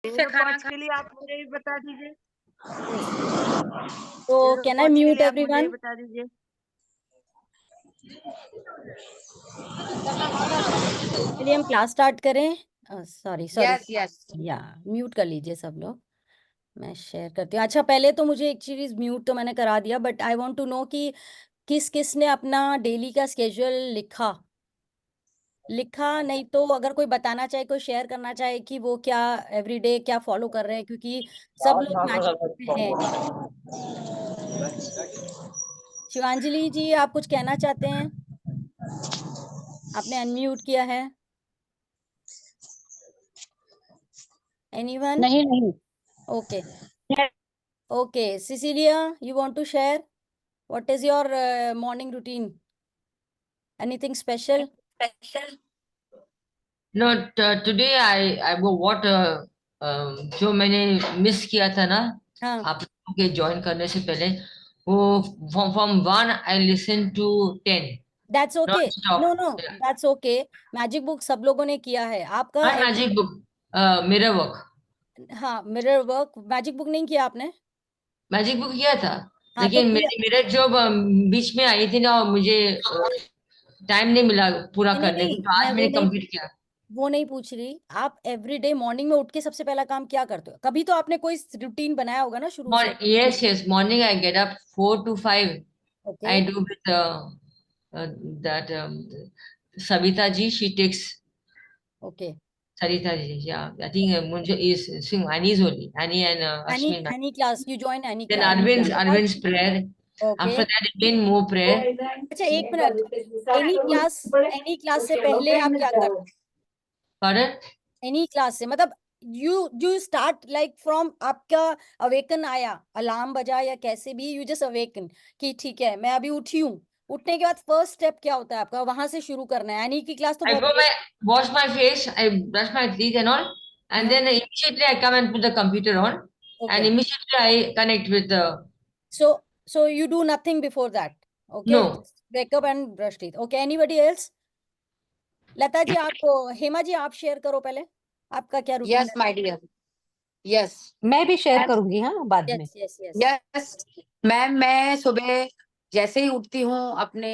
के लिए आप मुझे भी बता दीजिए। Yes. So can I के mute लिए आप मुझे भी everyone? बता दीजिए। चलिए हम क्लास स्टार्ट करें। सॉरी यस यस या म्यूट कर लीजिए सब लोग। मैं शेयर करती हूँ। अच्छा, पहले तो मुझे एक चीज म्यूट तो मैंने करा दिया, but I want to know कि किस किस ने अपना डेली का स्केड्यूल लिखा नहीं तो अगर कोई बताना चाहे, कोई शेयर करना चाहे कि वो क्या एवरीडे क्या फॉलो कर रहे हैं, क्योंकि सब लोग मैजिक में हैं। शिवांजलि जी, आप कुछ कहना चाहते हैं? आपने अनम्यूट किया है। एनीवन? नहीं okay okay. Cecilia, you want to share what is your morning routine? Anything special? No, today I वो what जो मैंने मिस किया था ना हाँ, आप लोगों के ज्वाइन करने से पहले, वो from 1 I listen to 10 that's okay. non stop. No no, that's okay. Magic book सब लोगों ने किया है। आपका Not magic book, mirror work. हाँ, मिरर वर्क। मैजिक बुक नहीं किया आपने? मैजिक बुक किया था, हाँ तो लेकिन किया। मेरी मिरर जो बीच में आई थी ना, और मुझे टाइम नहीं मिला पूरा नहीं नहीं करने को, नहीं, तो मैं आज मैंने कंप्लीट किया। वो नहीं पूछ रही। आप एवरीडे मॉर्निंग में उठ के सबसे पहला काम क्या करते हो? कभी तो आपने कोई रूटीन बनाया होगा ना शुरू से। Yes, morning I get up 4 to 5. Okay I do with that Savita ji, she takes okay. Sarita ji, yeah. I think Munjo is swing Annie's only. Annie and any Ashmin. Any class you join? Any Then class? Arvind's prayer. Okay. After that again more prayer. अच्छा, एक minute. Any class से पहले आप क्या करते? Pardon? Any class से मतलब you you start like from आपका अवेकन आया, अलार्म बजा या कैसे भी, यू जस्ट अवेकन कि ठीक है मैं अभी उठी हूँ। उठने के बाद फर्स्ट स्टेप क्या होता है आपका? वहां से शुरू करना है। एनी की क्लास तो I बहुत go wash my face, I brush my teeth and all, and then immediately I come and put the computer on, and okay. immediately I connect with the So, so you do nothing before that. Okay. no. Just wake up and brush teeth. Okay. Anybody else? Lata ji, आपको हेमा जी आप share करो पहले। आपका क्या routine yes है? My dear yes मैं भी share करूंगी हाँ बाद में। Yes yes yes. Yes ma'am, मैं सुबह जैसे ही उठती हूँ अपने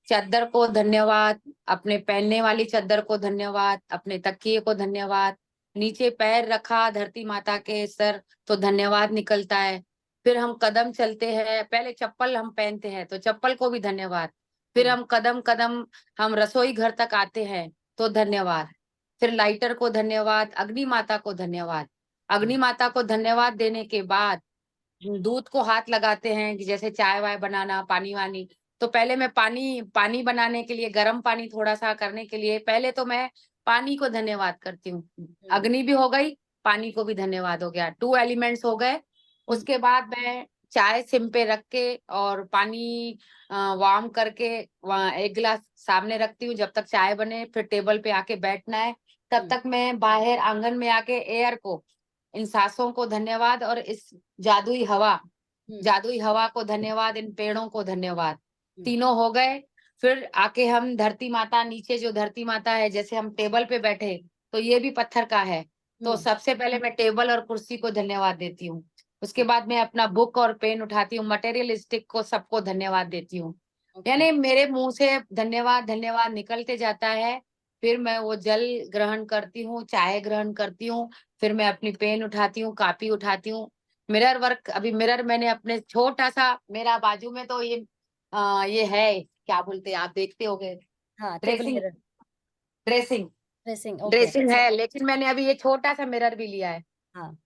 चादर को धन्यवाद, अपने पहनने वाली चादर को धन्यवाद, अपने तकिए को धन्यवाद, नीचे पैर रखा धरती माता के सर तो धन्यवाद निकलता है। फिर हम कदम चलते हैं, पहले चप्पल हम पहनते हैं तो चप्पल को भी धन्यवाद। फिर हम कदम कदम हम रसोई घर तक आते हैं तो धन्यवाद। फिर लाइटर को धन्यवाद, अग्नि माता को धन्यवाद। अग्नि माता को धन्यवाद देने के बाद दूध को हाथ लगाते हैं कि जैसे चाय वाय बनाना, पानी वानी। तो पहले मैं पानी बनाने के लिए, गर्म पानी थोड़ा सा करने के लिए पहले तो मैं पानी को धन्यवाद करती हूँ। अग्नि भी हो गई, पानी को भी धन्यवाद हो गया, 2 एलिमेंट्स हो गए। उसके बाद मैं चाय सिम पे रख के और पानी वार्म करके वहाँ 1 गिलास सामने रखती हूँ जब तक चाय बने। फिर टेबल पे आके बैठना है, तब तक मैं बाहर आंगन में आके एयर को, इन सांसों को धन्यवाद, और इस जादुई हवा को धन्यवाद, इन पेड़ों को धन्यवाद। तीनों हो गए। फिर आके हम धरती माता, नीचे जो धरती माता है, जैसे हम टेबल पे बैठे तो ये भी पत्थर का है, तो सबसे पहले मैं टेबल और कुर्सी को धन्यवाद देती हूँ। उसके बाद मैं अपना बुक और पेन उठाती हूँ, मटेरियलिस्टिक को सबको धन्यवाद देती हूँ। यानी मेरे मुंह से धन्यवाद धन्यवाद निकलते जाता है। फिर मैं वो जल ग्रहण करती हूँ, चाय ग्रहण करती हूँ। फिर मैं अपनी पेन उठाती हूँ, कॉपी उठाती हूँ। मिरर वर्क, अभी मिरर मैंने अपने छोटा सा, मेरा बाजू में तो ये है, क्या बोलते हैं आप देखते होगे, हाँ, table dressing mirror. Dressing dressing. Okay. Dressing है, लेकिन मैंने अभी ये छोटा सा मिरर भी लिया है, हाँ,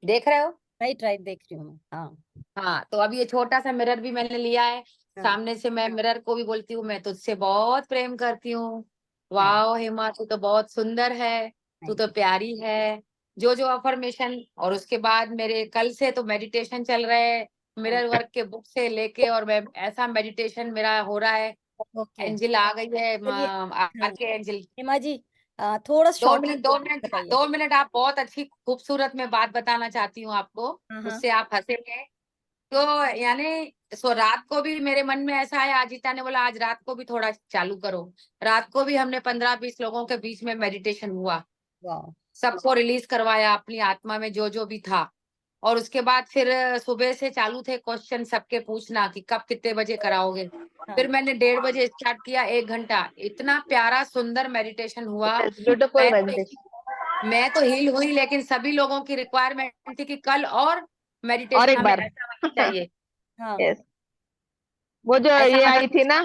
देख रहे हो? राइट राइट, देख रही हूँ मैं। हाँ हाँ, तो अभी ये छोटा सा मिरर भी मैंने लिया है। हाँ। सामने से मैं मिरर को भी बोलती हूँ, मैं तुझसे बहुत प्रेम करती हूँ। हाँ, वाह हेमा, तू तो बहुत सुंदर है, तू थैंक तो यू। प्यारी है। जो अफर्मेशन, और उसके बाद मेरे कल से तो मेडिटेशन चल रहे हैं, मिरर वर्क के बुक से लेके, और मैं ऐसा मेडिटेशन मेरा हो रहा है। ओके, एंजिल आ गई है, चलिए। हाँ, आर के एंजिल। हेमा जी थोड़ा दो शॉर्ट मिनट 2 मिनट बताइए। 2 मिनट, आप बहुत अच्छी खूबसूरत मैं बात बताना चाहती हूँ आपको, हाँ हाँ। उससे आप हंसेंगे। तो यानी सो रात को भी मेरे मन में ऐसा है, आजिता ने बोला आज रात को भी थोड़ा चालू करो। रात को भी हमने 15-20 लोगों के बीच में मेडिटेशन हुआ। वाह, सबको रिलीज करवाया अपनी आत्मा में जो जो भी था। और उसके बाद फिर सुबह से चालू थे क्वेश्चन सबके पूछना कि कब कितने बजे कराओगे। फिर मैंने 1:30 बजे स्टार्ट किया, 1 घंटा। इतना प्यारा सुंदर मेडिटेशन हुआ। ब्यूटीफुल मैं तो हील हुई, लेकिन सभी लोगों की रिक्वायरमेंट थी कि कल और मेडिटेशन और एक हमें बार ऐसा वाला चाहिए। हाँ यस, वो जो ऐसा ये वाला आई थी ना,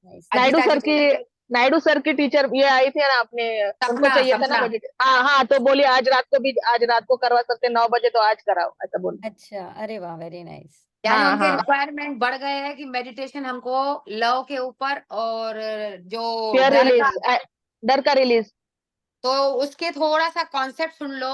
nice. नायडू अजीता जी सर की, नायडू सर की टीचर ये आई थी ना अपने, उनको सपना चाहिए था ना सपना मेडिटेशन। हाँ हाँ, तो बोली आज रात को भी, आज रात को करवा सकते 9 बजे, तो आज कराओ, ऐसा बोली। अच्छा, अरे वाह, वेरी नाइस। यानी हाँ उनके हाँ, रिक्वायरमेंट बढ़ गए हैं कि मेडिटेशन हमको लव के ऊपर और जो फियर डर का, रिलीज, डर का रिलीज। तो उसके थोड़ा सा कॉन्सेप्ट सुन लो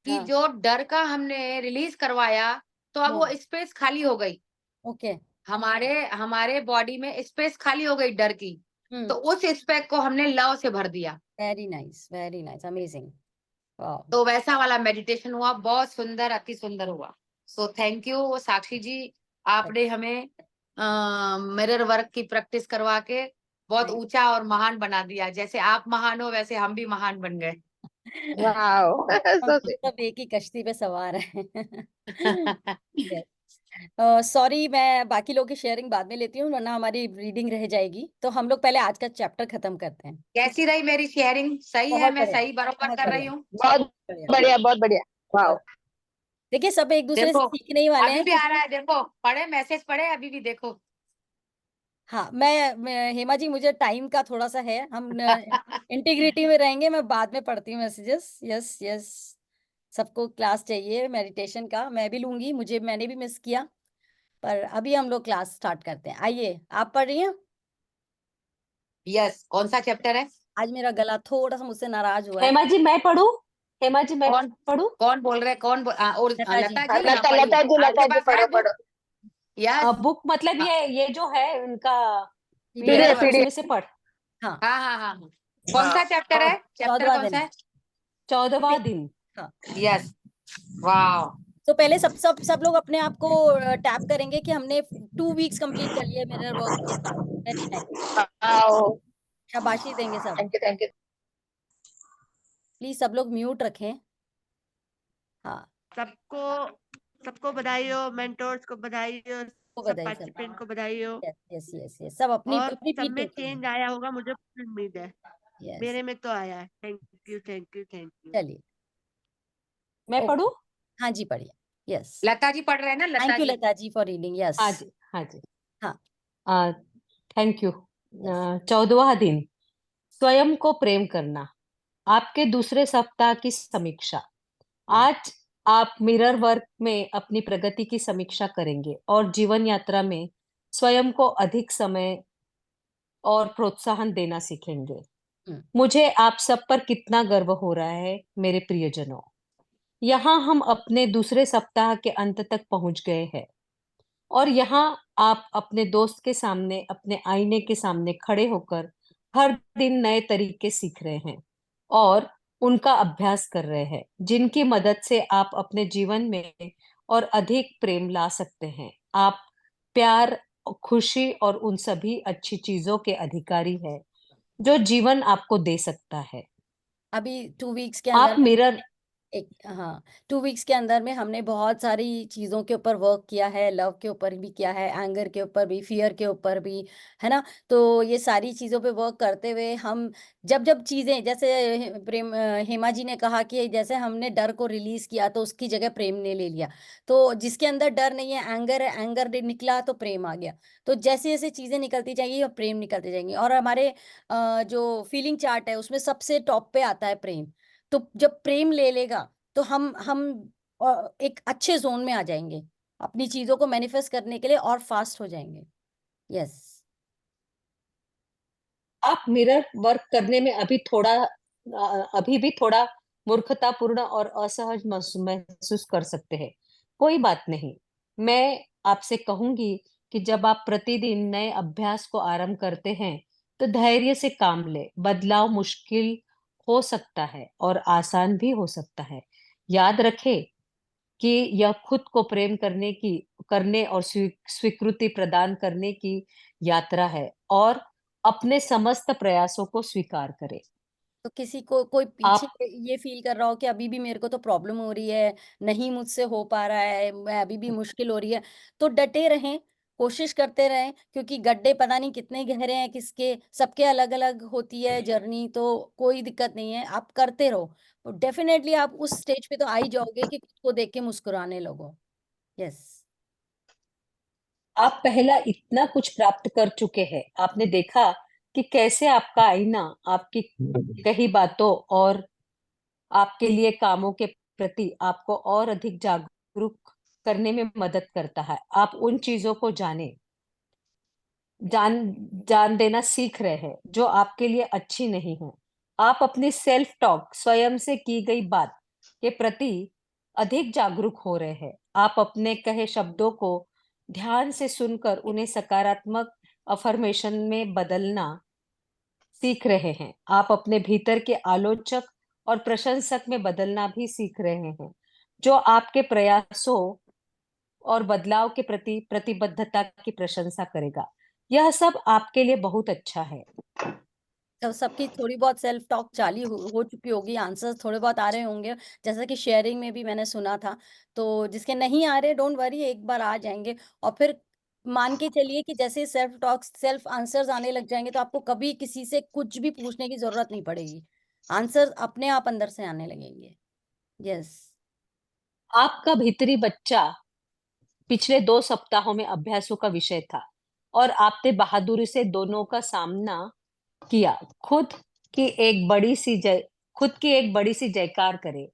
कि हाँ, जो डर का हमने रिलीज करवाया, तो अब वो स्पेस खाली हो गई। ओके। हमारे हमारे बॉडी में स्पेस खाली हो गई डर की। तो हम्म, उस स्पेस को हमने लव से भर दिया। Very nice, amazing. वाह, तो वैसा वाला मेडिटेशन हुआ, बहुत सुंदर, अति सुंदर हुआ। सो थैंक यू साक्षी जी, आपने हमें मिरर वर्क की प्रैक्टिस करवा के बहुत Nice. ऊंचा और महान बना दिया। जैसे आप महान हो वैसे हम भी महान बन गए। वाओ हम सो सब एक ही कश्ती पे सवार हैं। सॉरी, मैं बाकी लोग की शेयरिंग बाद में लेती हूँ, वरना हमारी रीडिंग रह जाएगी। तो हम लोग पहले आज का चैप्टर खत्म करते हैं, ठीक है? कैसी रही मेरी शेयरिंग? सही है? बहुत मैं बढ़िया, सही बरोबर बहुत कर रही बढ़िया, हूँ? बहुत बढ़िया। बढ़िया, बहुत बढ़िया। वाओ, देखिए, सब एक दूसरे से देखो सीखने ही वाले अभी हैं, भी आ रहा क्योंकि है, देखो पढ़े, मैसेज पढ़े अभी भी, देखो। हाँ, हेमा जी, मुझे टाइम का थोड़ा सा है, हम इंटीग्रिटी में रहेंगे। मैं बाद में पढ़ती हूँ मैसेजेस। यस यस, सबको क्लास चाहिए मेडिटेशन का, मैं भी लूंगी, मैंने भी मिस किया। पर अभी हम लोग क्लास स्टार्ट करते हैं। आइए, आप पढ़ रही हैं? यस, कौन सा चैप्टर है? आज मेरा गला थोड़ा सा मुझसे नाराज हुआ है। हेमा जी मैं पढ़ूं? हेमा जी मैं कौन पढ़ूं? कौन बोल रहे? कौन बोल और लता जी, लता जी, हाँ लता पढ़िए। लता जी, आपके लता जी, पास है पढ़ो बुक? पढ़ो। यस। बुक मतलब ये जो है उनका मिरर पीडीएफ पीडीएफ, वर्क। उसमें पीडीएफ। से पढ़। हाँ, हाँ हाँ हाँ हाँ। कौन हाँ, सा चैप्टर है? चैप्टर 14वां कौन सा दिन। है? 14वां दिन। हाँ, यस। वाह। तो पहले सब लोग अपने आप को टैप करेंगे कि हमने 2 वीक्स कंप्लीट कर लिया मिरर वर्क के साथ। वेरी नाइस, वाओ, शाबाशी देंगे सब। Thank you thank you. Please सब लोग म्यूट रखें। हाँ, सबको सबको बधाई हो, मेंटोर्स को बधाई हो, वो सब बधाई सब। पार्टिसिपेंट को बधाई हो। यस यस यस यस, सब अपनी और अपनी सब पीठ में ठोकेंगे। चेंज आया होगा, मुझे पूरी उम्मीद है। यस, मेरे में तो आया है। Thank you thank you thank you. चलिए। मैं ओके, पढ़ूं? हाँ जी, पढ़िए। यस, लता जी पढ़ रहे हैं ना, Lata thank you ji? Lata ji for reading. Yes, हाँ जी, हाँ जी। हाँ, थैंक यू। यस। 14वां दिन, स्वयं को प्रेम करना। आपके दूसरे सप्ताह की समीक्षा। आज आप मिरर वर्क में अपनी प्रगति की समीक्षा करेंगे और जीवन यात्रा में स्वयं को अधिक समय और प्रोत्साहन देना सीखेंगे। हम्म, मुझे आप सब पर कितना गर्व हो रहा है मेरे प्रियजनों। यहाँ हम अपने दूसरे सप्ताह के अंत तक पहुंच गए हैं और यहाँ आप अपने दोस्त के सामने, अपने आईने के सामने खड़े होकर हर दिन नए तरीके सीख रहे हैं और उनका अभ्यास कर रहे हैं, जिनकी मदद से आप अपने जीवन में और अधिक प्रेम ला सकते हैं। आप प्यार, खुशी और उन सभी अच्छी चीजों के अधिकारी हैं जो जीवन आपको दे सकता है। अभी 2 वीक्स के आप अंदर मिरर हाँ, 2 वीक्स के अंदर में हमने बहुत सारी चीज़ों के ऊपर वर्क किया है, लव के ऊपर भी किया है, एंगर के ऊपर भी, फियर के ऊपर भी, है ना? तो ये सारी चीज़ों पे वर्क करते हुए हम जब जब चीज़ें, जैसे हेमा जी ने कहा कि जैसे हमने डर को रिलीज किया तो उसकी जगह प्रेम ने ले लिया। तो जिसके अंदर डर नहीं है, एंगर है, एंगर निकला तो प्रेम आ गया। तो जैसे जैसे चीज़ें निकलती जाएंगी और प्रेम निकलती जाएंगी, और हमारे जो फीलिंग चार्ट है उसमें सबसे टॉप पे आता है प्रेम। तो जब प्रेम ले लेगा तो हम एक अच्छे जोन में आ जाएंगे, अपनी चीजों को मैनिफेस्ट करने के लिए और फास्ट हो जाएंगे। यस, आप मिरर वर्क करने में अभी भी थोड़ा मूर्खतापूर्ण और असहज महसूस कर सकते हैं। कोई बात नहीं। मैं आपसे कहूंगी कि जब आप प्रतिदिन नए अभ्यास को आरंभ करते हैं, तो धैर्य से काम ले। बदलाव मुश्किल हो सकता है और आसान भी हो सकता है। याद रखें कि यह खुद को प्रेम करने और स्वीकृति प्रदान करने की यात्रा है और अपने समस्त प्रयासों को स्वीकार करें। तो किसी को कोई आप पीछे ये फील कर रहा हो कि अभी भी मेरे को तो प्रॉब्लम हो रही है, नहीं मुझसे हो पा रहा है, मैं अभी भी मुश्किल हो रही है, तो डटे रहें, कोशिश करते रहें, क्योंकि गड्ढे पता नहीं कितने गहरे हैं किसके, सबके अलग-अलग होती है जर्नी, तो कोई दिक्कत नहीं है, आप करते रहो। तो डेफिनिटली आप उस स्टेज पे तो आ ही जाओगे कि खुद को देख के मुस्कुराने लगो। यस। आप पहला इतना कुछ प्राप्त कर चुके हैं। आपने देखा कि कैसे आपका आईना आपकी कही बातों और आपके लिए कामों के प्रति आपको और अधिक जागरूक करने में मदद करता है। आप उन चीज़ों को जान जान देना सीख रहे हैं, जो आपके लिए अच्छी नहीं है। आप अपनी सेल्फ टॉक, स्वयं से की गई बात के प्रति अधिक जागरूक हो रहे हैं। आप अपने कहे शब्दों को ध्यान से सुनकर उन्हें सकारात्मक अफ़र्मेशन में बदलना सीख रहे हैं। आप अपने भीतर के आलोचक और प्रशंसक में बदलना भी सीख रहे हैं, जो आपके प्रयासों और बदलाव के प्रति प्रतिबद्धता की प्रशंसा करेगा। यह सब आपके लिए बहुत अच्छा है। तो सबकी थोड़ी बहुत सेल्फ टॉक चालू हो चुकी होगी, आंसर्स थोड़े बहुत आ रहे होंगे, जैसा कि शेयरिंग में भी मैंने सुना था। तो जिसके नहीं आ रहे डोंट वरी, एक बार आ जाएँगे और फिर मान के चलिए कि जैसे सेल्फ टॉक, सेल्फ आंसर्स आने लग जाएँगे तो आपको कभी किसी से कुछ भी पूछने की ज़रूरत नहीं पड़ेगी। आंसर्स अपने आप अंदर से आने लगेंगे। यस। आपका भीतरी बच्चा पिछले 2 सप्ताहों में अभ्यासों का विषय था और आपने बहादुरी से दोनों का सामना किया। की एक बड़ी सी जय खुद की एक बड़ी सी जयकार करें।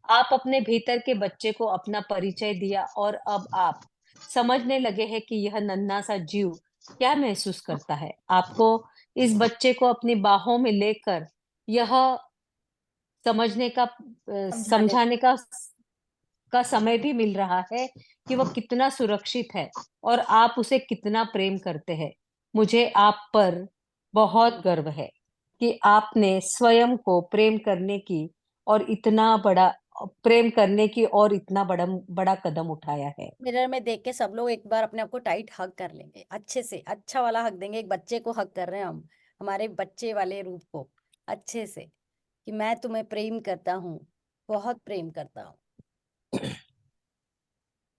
आप अपने भीतर के बच्चे को अपना परिचय दिया और अब आप समझने लगे हैं कि यह नन्हा सा जीव क्या महसूस करता है। आपको इस बच्चे को अपनी बाहों में लेकर यह समझने का समझाने समझाने का समय भी मिल रहा है कि वह कितना सुरक्षित है और आप उसे कितना प्रेम करते हैं। मुझे आप पर बहुत गर्व है कि आपने स्वयं को प्रेम करने की और इतना बड़ा बड़ा कदम उठाया है। मिरर में देख के सब लोग एक बार अपने आप को टाइट हग कर लेंगे, अच्छे से अच्छा वाला हग देंगे। एक बच्चे को हग कर रहे हैं हम, हमारे बच्चे वाले रूप को अच्छे से, कि मैं तुम्हें प्रेम करता हूँ, बहुत प्रेम करता हूँ।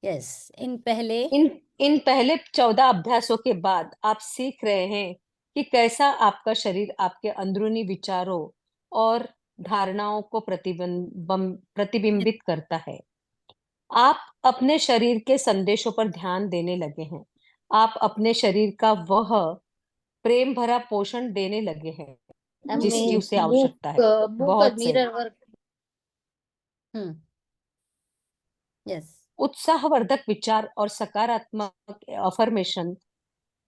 यस। इन पहले इन इन पहले 14 अभ्यासों के बाद आप सीख रहे हैं कि कैसा आपका शरीर आपके अंदरूनी विचारों और धारणाओं को प्रतिबिंबित करता है। आप अपने शरीर के संदेशों पर ध्यान देने लगे हैं। आप अपने शरीर का वह प्रेम भरा पोषण देने लगे हैं, जिसकी उसे आवश्यकता है। बहुत से मिरर वर्क हम्म। यस। उत्साहवर्धक विचार और सकारात्मक अफर्मेशन,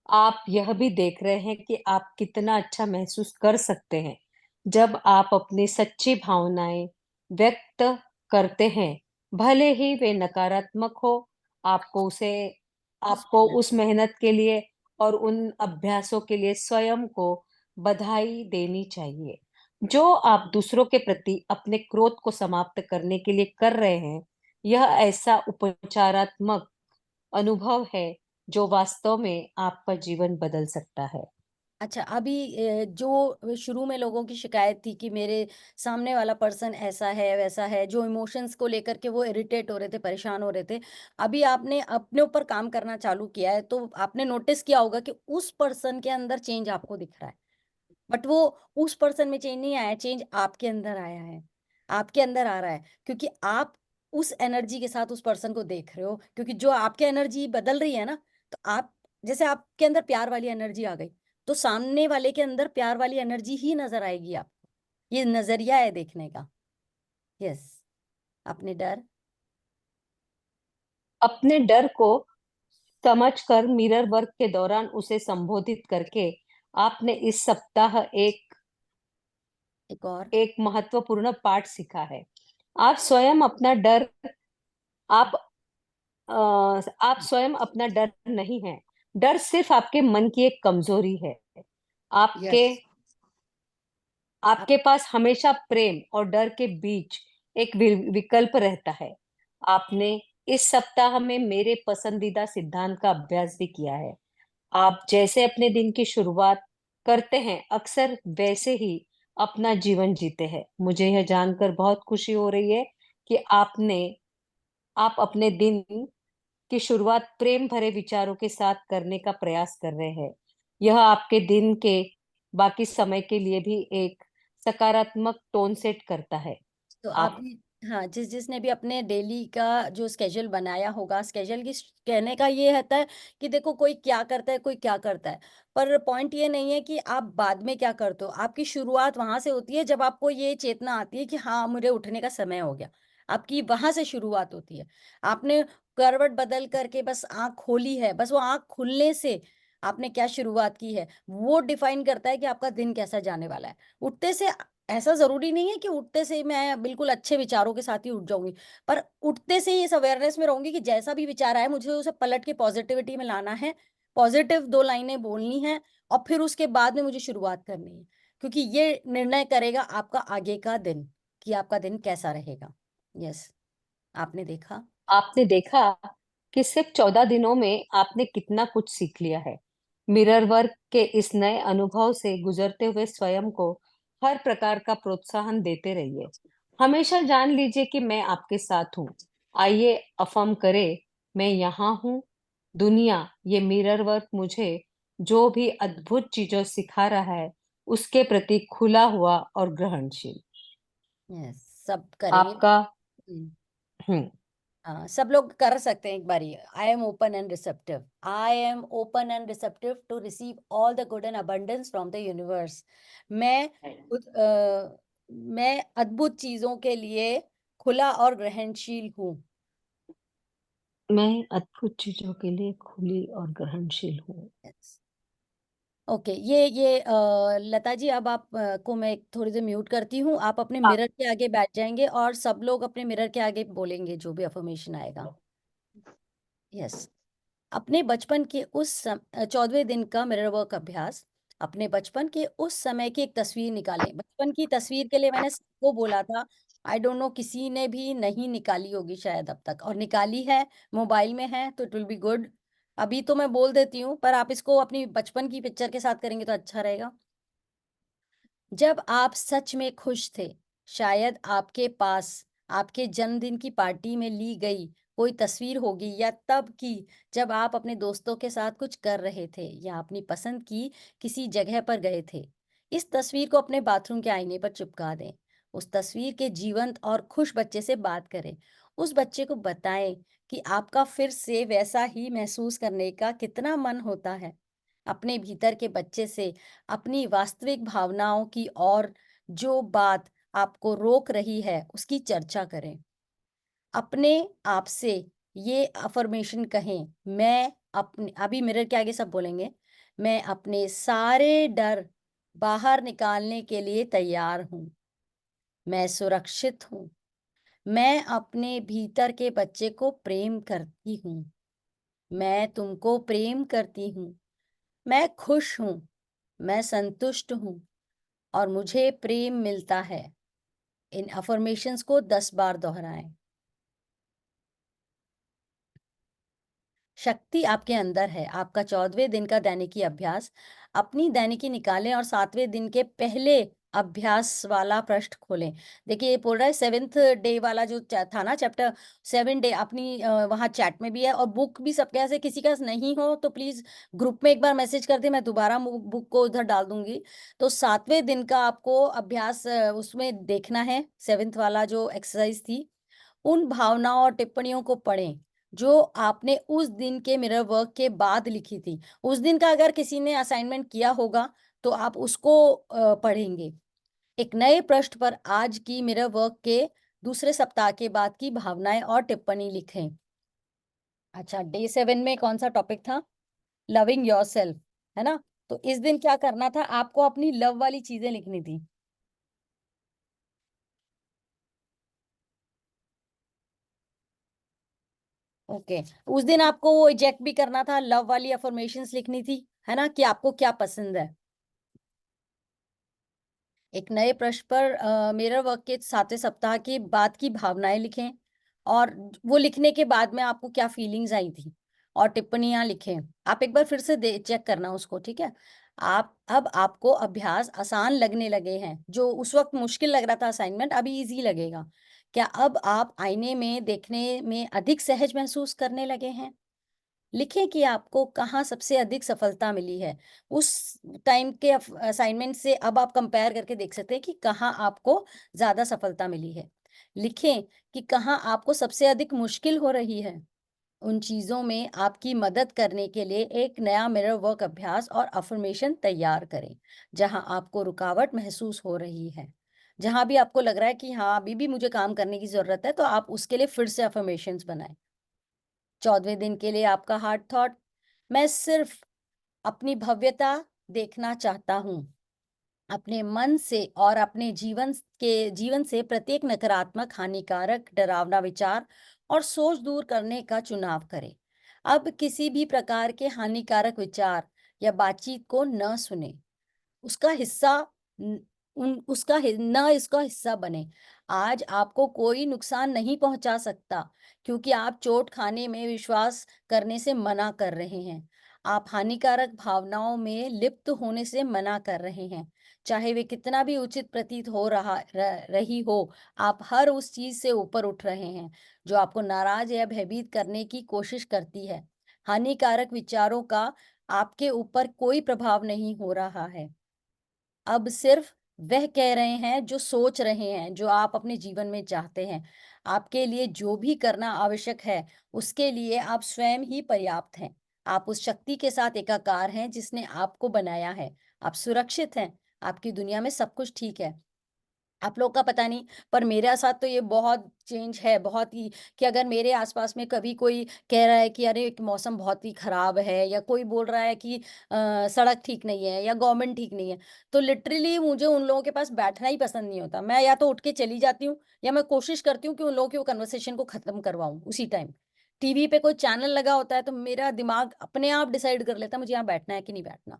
आप यह भी देख रहे हैं कि आप कितना अच्छा महसूस कर सकते हैं जब आप अपनी सच्ची भावनाएं व्यक्त करते हैं, भले ही वे नकारात्मक हो। आपको उसे आपको उस मेहनत के लिए और उन अभ्यासों के लिए स्वयं को बधाई देनी चाहिए, जो आप दूसरों के प्रति अपने क्रोध को समाप्त करने के लिए कर रहे हैं। यह ऐसा उपचारात्मक अनुभव है जो वास्तव में आपका जीवन बदल सकता है। अच्छा, अभी जो शुरू में लोगों की शिकायत थी कि मेरे सामने वाला पर्सन ऐसा है, वैसा है, जो इमोशंस को लेकर के वो इरिटेट हो रहे थे, परेशान हो रहे थे। अभी आपने अपने ऊपर काम करना चालू किया है, तो आपने नोटिस किया होगा कि उस पर्सन के अंदर चेंज आपको दिख रहा है। बट वो उस पर्सन में चेंज नहीं आया, चेंज आपके अंदर आया है। आपके अंदर आ रहा है, क्योंकि आप उस एनर्जी के साथ उस पर्सन को देख रहे हो, क्योंकि जो आपकी एनर्जी बदल रही है ना, तो आप जैसे आपके अंदर प्यार वाली एनर्जी आ गई, तो सामने वाले के अंदर प्यार वाली एनर्जी ही नज़र आएगी आपको। ये नज़रिया है देखने का। यस। अपने डर अपने डर को समझकर मिरर वर्क के दौरान उसे संबोधित करके आपने इस सप्ताह एक एक और एक महत्वपूर्ण पाठ सीखा है। आप स्वयं अपना डर आप अ, आप स्वयं अपना डर नहीं है। डर सिर्फ आपके मन की एक कमजोरी है। आपके यस। आपके पास हमेशा प्रेम और डर के बीच एक विकल्प रहता है। आपने इस सप्ताह में मेरे पसंदीदा सिद्धांत का अभ्यास भी किया है। आप जैसे अपने दिन की शुरुआत करते हैं, अक्सर वैसे ही अपना जीवन जीते हैं। मुझे यह जानकर बहुत खुशी हो रही है कि आप अपने दिन की शुरुआत प्रेम भरे विचारों के साथ करने का प्रयास कर रहे हैं। यह आपके दिन के बाकी समय के लिए भी एक सकारात्मक टोन सेट करता है। तो आप आपने, हाँ, जिसने भी अपने डेली का जो स्केड्यूल बनाया होगा, स्केड्यूल की कहने का ये रहता है कि देखो कोई क्या करता है, कोई क्या करता है, पर पॉइंट ये नहीं है कि आप बाद में क्या करते हो। आपकी शुरुआत वहां से होती है जब आपको ये चेतना आती है कि हाँ, मुझे उठने का समय हो गया। आपकी वहां से शुरुआत होती है। आपने करवट बदल करके बस आंख खोली है, बस वो आंख खुलने से आपने क्या शुरुआत की है वो डिफाइन करता है कि आपका दिन कैसा जाने वाला है। उठते से ऐसा ज़रूरी नहीं है कि उठते से ही मैं बिल्कुल अच्छे विचारों के साथ ही उठ जाऊँगी, पर उठते से ही इस अवेयरनेस में रहूँगी कि जैसा भी विचार आए मुझे उसे पलट के पॉज़िटिविटी में लाना है, पॉज़िटिव 2 लाइनें बोलनी हैं और फिर उसके बाद में मुझे शुरुआत करनी है। क्योंकि ये निर्णय करेगा आपका आगे का दिन, कि आपका दिन कैसा रहेगा। यस, आपने देखा? आपने देखा कि सिर्फ 14 दिनों में आपने कितना कुछ सीख लिया है। मिरर वर्क के इस नए अनुभव से गुजरते हुए स्वयं को हर प्रकार का प्रोत्साहन देते रहिए। हमेशा जान लीजिए कि मैं आपके साथ हूँ। आइए अफर्म करें, मैं यहाँ हूँ। दुनिया, ये मिरर वर्क मुझे जो भी अद्भुत चीज़ों सिखा रहा है, उसके प्रति खुला हुआ और ग्रहणशील। यस, सब करें। आपका हुँ। हुँ। हाँ, सब लोग कर सकते हैं एक बारी। I am open and receptive, I am open and receptive to receive all the good and abundance from the universe. मैं मैं अद्भुत चीजों के लिए खुला और ग्रहणशील हूँ। मैं अद्भुत चीज़ों के लिए खुली और ग्रहणशील हूँ। ओके, ये लता जी, अब आप को मैं थोड़ी देर म्यूट करती हूँ। आप अपने हाँ। मिरर के आगे बैठ जाएंगे और सब लोग अपने मिरर के आगे बोलेंगे जो भी अफर्मेशन आएगा। यस। अपने बचपन के उस 14वें दिन का मिरर वर्क अभ्यास। अपने बचपन के उस समय की एक तस्वीर निकालें। बचपन की तस्वीर के लिए मैंने सबको बोला था। आई डोंट नो, किसी ने भी नहीं निकाली होगी शायद अब तक, और निकाली है, मोबाइल में है तो इट विल बी गुड। अभी तो मैं बोल देती हूँ, पर आप इसको अपनी बचपन की पिक्चर के साथ करेंगे तो अच्छा रहेगा। जब आप सच में खुश थे, शायद आपके पास आपके जन्मदिन की पार्टी में ली गई कोई तस्वीर होगी, या तब की जब आप अपने दोस्तों के साथ कुछ कर रहे थे या अपनी पसंद की किसी जगह पर गए थे। इस तस्वीर को अपने बाथरूम के आईने पर चिपका दें। उस तस्वीर के जीवंत और खुश बच्चे से बात करें। उस बच्चे को बताएं कि आपका फिर से वैसा ही महसूस करने का कितना मन होता है। अपने भीतर के बच्चे से अपनी वास्तविक भावनाओं की और जो बात आपको रोक रही है उसकी चर्चा करें। अपने आप से ये अफर्मेशन कहें, मैं अपने, अभी मिरर के आगे सब बोलेंगे, मैं अपने सारे डर बाहर निकालने के लिए तैयार हूँ। मैं सुरक्षित हूँ। मैं अपने भीतर के बच्चे को प्रेम करती हूँ। मैं तुमको प्रेम करती हूँ। मैं खुश हूँ। मैं संतुष्ट हूँ और मुझे प्रेम मिलता है। इन अफर्मेशंस को 10 बार दोहराएं। शक्ति आपके अंदर है। आपका 14वें दिन का दैनिकी अभ्यास। अपनी दैनिकी निकालें और 7वें दिन के पहले अभ्यास वाला पृष्ठ खोलें। देखिए, ये बोल रहा है 7th डे वाला जो था ना चैप्टर 7 डे, अपनी वहाँ चैट में भी है और बुक भी सबके यहाँ से, किसी के पास नहीं हो तो प्लीज ग्रुप में एक बार मैसेज कर दे, मैं दोबारा बुक को उधर डाल दूंगी। तो 7वें दिन का आपको अभ्यास उसमें देखना है, 7th वाला जो एक्सरसाइज थी। उन भावनाओं और टिप्पणियों को पढ़ें जो आपने उस दिन के मिरर वर्क के बाद लिखी थी। उस दिन का अगर किसी ने असाइनमेंट किया होगा तो आप उसको पढ़ेंगे। एक नए पृष्ठ पर आज की मिरर वर्क के दूसरे सप्ताह के बाद की भावनाएं और टिप्पणी लिखें। अच्छा, डे 7 में कौन सा टॉपिक था? लविंग योरसेल्फ, है ना? तो इस दिन क्या करना था? आपको अपनी लव वाली चीजें लिखनी थी। ओके, उस दिन आपको वो इजेक्ट भी करना था, लव वाली अफर्मेशंस लिखनी थी, है ना, कि आपको क्या पसंद है। एक नए पृष्ठ पर मिरर वर्क के 7वें सप्ताह के बाद की भावनाएं लिखें और वो लिखने के बाद में आपको क्या फीलिंग्स आई थी और टिप्पणियां लिखें। आप एक बार फिर से चेक करना उसको, ठीक है? आप अब आपको अभ्यास आसान लगने लगे हैं। जो उस वक्त मुश्किल लग रहा था असाइनमेंट, अभी इजी लगेगा। क्या अब आप आईने में देखने में अधिक सहज महसूस करने लगे हैं? लिखें कि आपको कहाँ सबसे अधिक सफलता मिली है। उस टाइम के असाइनमेंट से अब आप कंपेयर करके देख सकते हैं कि कहाँ आपको ज़्यादा सफलता मिली है। लिखें कि कहाँ आपको सबसे अधिक मुश्किल हो रही है। उन चीज़ों में आपकी मदद करने के लिए एक नया मिरर वर्क अभ्यास और अफ़र्मेशन तैयार करें, जहाँ आपको रुकावट महसूस हो रही है। जहाँ भी आपको लग रहा है कि हाँ, अभी भी मुझे काम करने की ज़रूरत है, तो आप उसके लिए फिर से अफ़र्मेशंस बनाएँ। 14वें दिन के लिए आपका हार्ट थॉट, मैं सिर्फ अपनी भव्यता देखना चाहता हूँ। अपने मन से और अपने जीवन से प्रत्येक नकारात्मक, हानिकारक, डरावना विचार और सोच दूर करने का चुनाव करें। अब किसी भी प्रकार के हानिकारक विचार या बातचीत को न सुने। उसका हिस्सा न उसका न इसका हिस्सा बने। आज आपको कोई नुकसान नहीं पहुंचा सकता, क्योंकि आप चोट खाने में विश्वास करने से मना कर रहे हैं। आप हानिकारक भावनाओं में लिप्त होने से मना कर रहे हैं। चाहे वे कितना भी उचित प्रतीत हो रही हो, आप हर उस चीज से ऊपर उठ रहे हैं जो आपको नाराज या भयभीत करने की कोशिश करती है। हानिकारक विचारों का आपके ऊपर कोई प्रभाव नहीं हो रहा है। अब सिर्फ वह कह रहे हैं जो सोच रहे हैं, जो आप अपने जीवन में चाहते हैं। आपके लिए जो भी करना आवश्यक है, उसके लिए आप स्वयं ही पर्याप्त हैं। आप उस शक्ति के साथ एकाकार हैं जिसने आपको बनाया है। आप सुरक्षित हैं। आपकी दुनिया में सब कुछ ठीक है। आप लोग का पता नहीं, पर मेरे साथ तो ये बहुत चेंज है, बहुत ही, कि अगर मेरे आसपास में कभी कोई कह रहा है कि अरे एक मौसम बहुत ही खराब है, या कोई बोल रहा है कि सड़क ठीक नहीं है या गवर्नमेंट ठीक नहीं है, तो लिटरली मुझे उन लोगों के पास बैठना ही पसंद नहीं होता। मैं या तो उठ के चली जाती हूँ, या मैं कोशिश करती हूँ कि उन लोगों की वो कन्वर्सेशन को खत्म करवाऊँ उसी टाइम। टीवी पे कोई चैनल लगा होता है तो मेरा दिमाग अपने आप डिसाइड कर लेता है मुझे यहाँ बैठना है कि नहीं बैठना।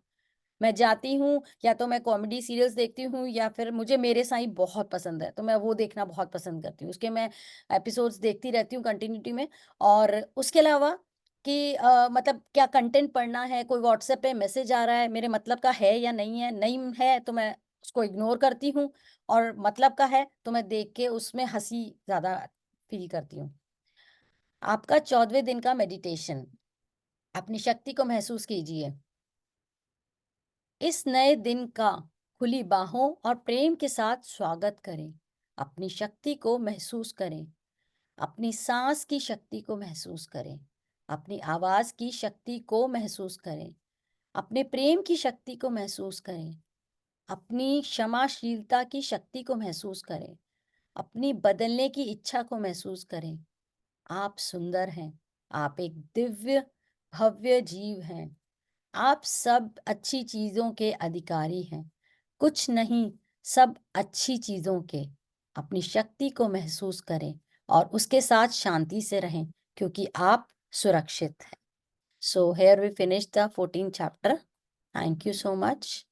मैं जाती हूँ, या तो मैं कॉमेडी सीरियल्स देखती हूँ, या फिर मुझे मेरे साईं बहुत पसंद है, तो मैं वो देखना बहुत पसंद करती हूँ। उसके मैं एपिसोड्स देखती रहती हूँ कंटिन्यूटी में। और उसके अलावा कि मतलब क्या कंटेंट पढ़ना है, कोई व्हाट्सएप पे मैसेज आ रहा है, मेरे मतलब का है या नहीं है तो मैं उसको इग्नोर करती हूँ, और मतलब का है तो मैं देख के उसमें हँसी ज़्यादा फ़ील करती हूँ। आपका 14वें दिन का मेडिटेशन, अपनी शक्ति को महसूस कीजिए। इस नए दिन का खुली बाहों और प्रेम के साथ स्वागत करें। अपनी शक्ति को महसूस करें। अपनी सांस की शक्ति को महसूस करें। अपनी आवाज की शक्ति को महसूस करें। अपने प्रेम की शक्ति को महसूस करें। अपनी क्षमाशीलता की शक्ति को महसूस करें। अपनी बदलने की इच्छा को महसूस करें। आप सुंदर हैं। आप एक दिव्य भव्य जीव हैं। आप सब अच्छी चीजों के अधिकारी हैं। कुछ नहीं, सब अच्छी चीजों के। अपनी शक्ति को महसूस करें और उसके साथ शांति से रहें, क्योंकि आप सुरक्षित हैं। So here we finish the 14th chapter. Thank you so much.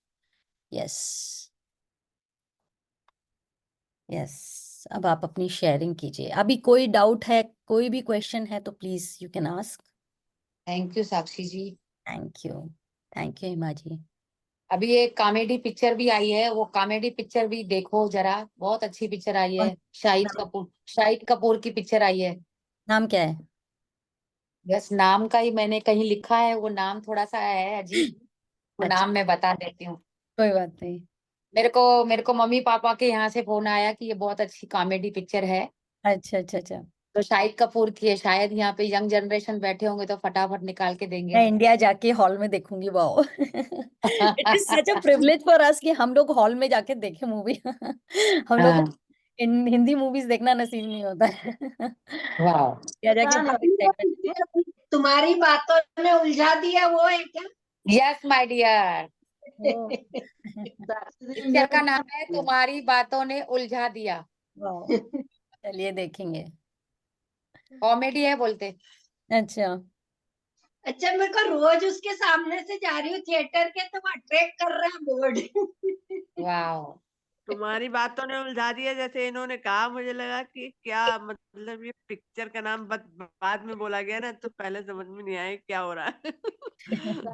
Yes, yes, अब आप अपनी शेयरिंग कीजिए। अभी कोई डाउट है, कोई भी क्वेश्चन है तो please you can ask. Thank you Sakshi ji. Thank you, thank you Hima ji. अभी एक कॉमेडी पिक्चर भी आई है, वो कॉमेडी पिक्चर भी देखो जरा, बहुत अच्छी पिक्चर आई है। शाहिद कपूर की पिक्चर आई है। नाम क्या है? बस नाम का ही मैंने कहीं लिखा है, वो नाम थोड़ा सा है अजीब, वो अच्छा, नाम मैं बता देती हूँ। कोई बात नहीं। मेरे को मम्मी पापा के यहाँ से फोन आया कि ये बहुत अच्छी कॉमेडी पिक्चर है, अच्छा, अच्छा, अच्छा। तो शाहिद कपूर की है, शायद यहाँ पे यंग जनरेशन बैठे होंगे तो फटाफट निकाल के देंगे। मैं इंडिया जाके हॉल में देखूंगी। Wow, it is such a privilege for us कि हम लोग हॉल में जाके देखें मूवी। हम लोग को हाँ, हिंदी मूवीज देखना नसीब नहीं होता है। वाह। इंडिया जाके बहुत एक्साइटमेंट है। तुम्हारी बातों ने उलझा दिया वो है क्या? Yes my dear, oh, picture का नाम है तुम्हारी बातों ने उलझा दिया। वाओ, चलिए देखेंगे। कॉमेडी है बोलते। अच्छा, अच्छा, मेरे को रोज उसके सामने से जा रही हूँ थिएटर के तो अट्रैक्ट कर रहा है बोर्ड। वाह, तुम्हारी बातों ने उलझा दिया, जैसे इन्होंने कहा मुझे लगा कि क्या मतलब ये पिक्चर का नाम बाद में बोला गया ना, तो पहले समझ में नहीं आया क्या हो रहा है।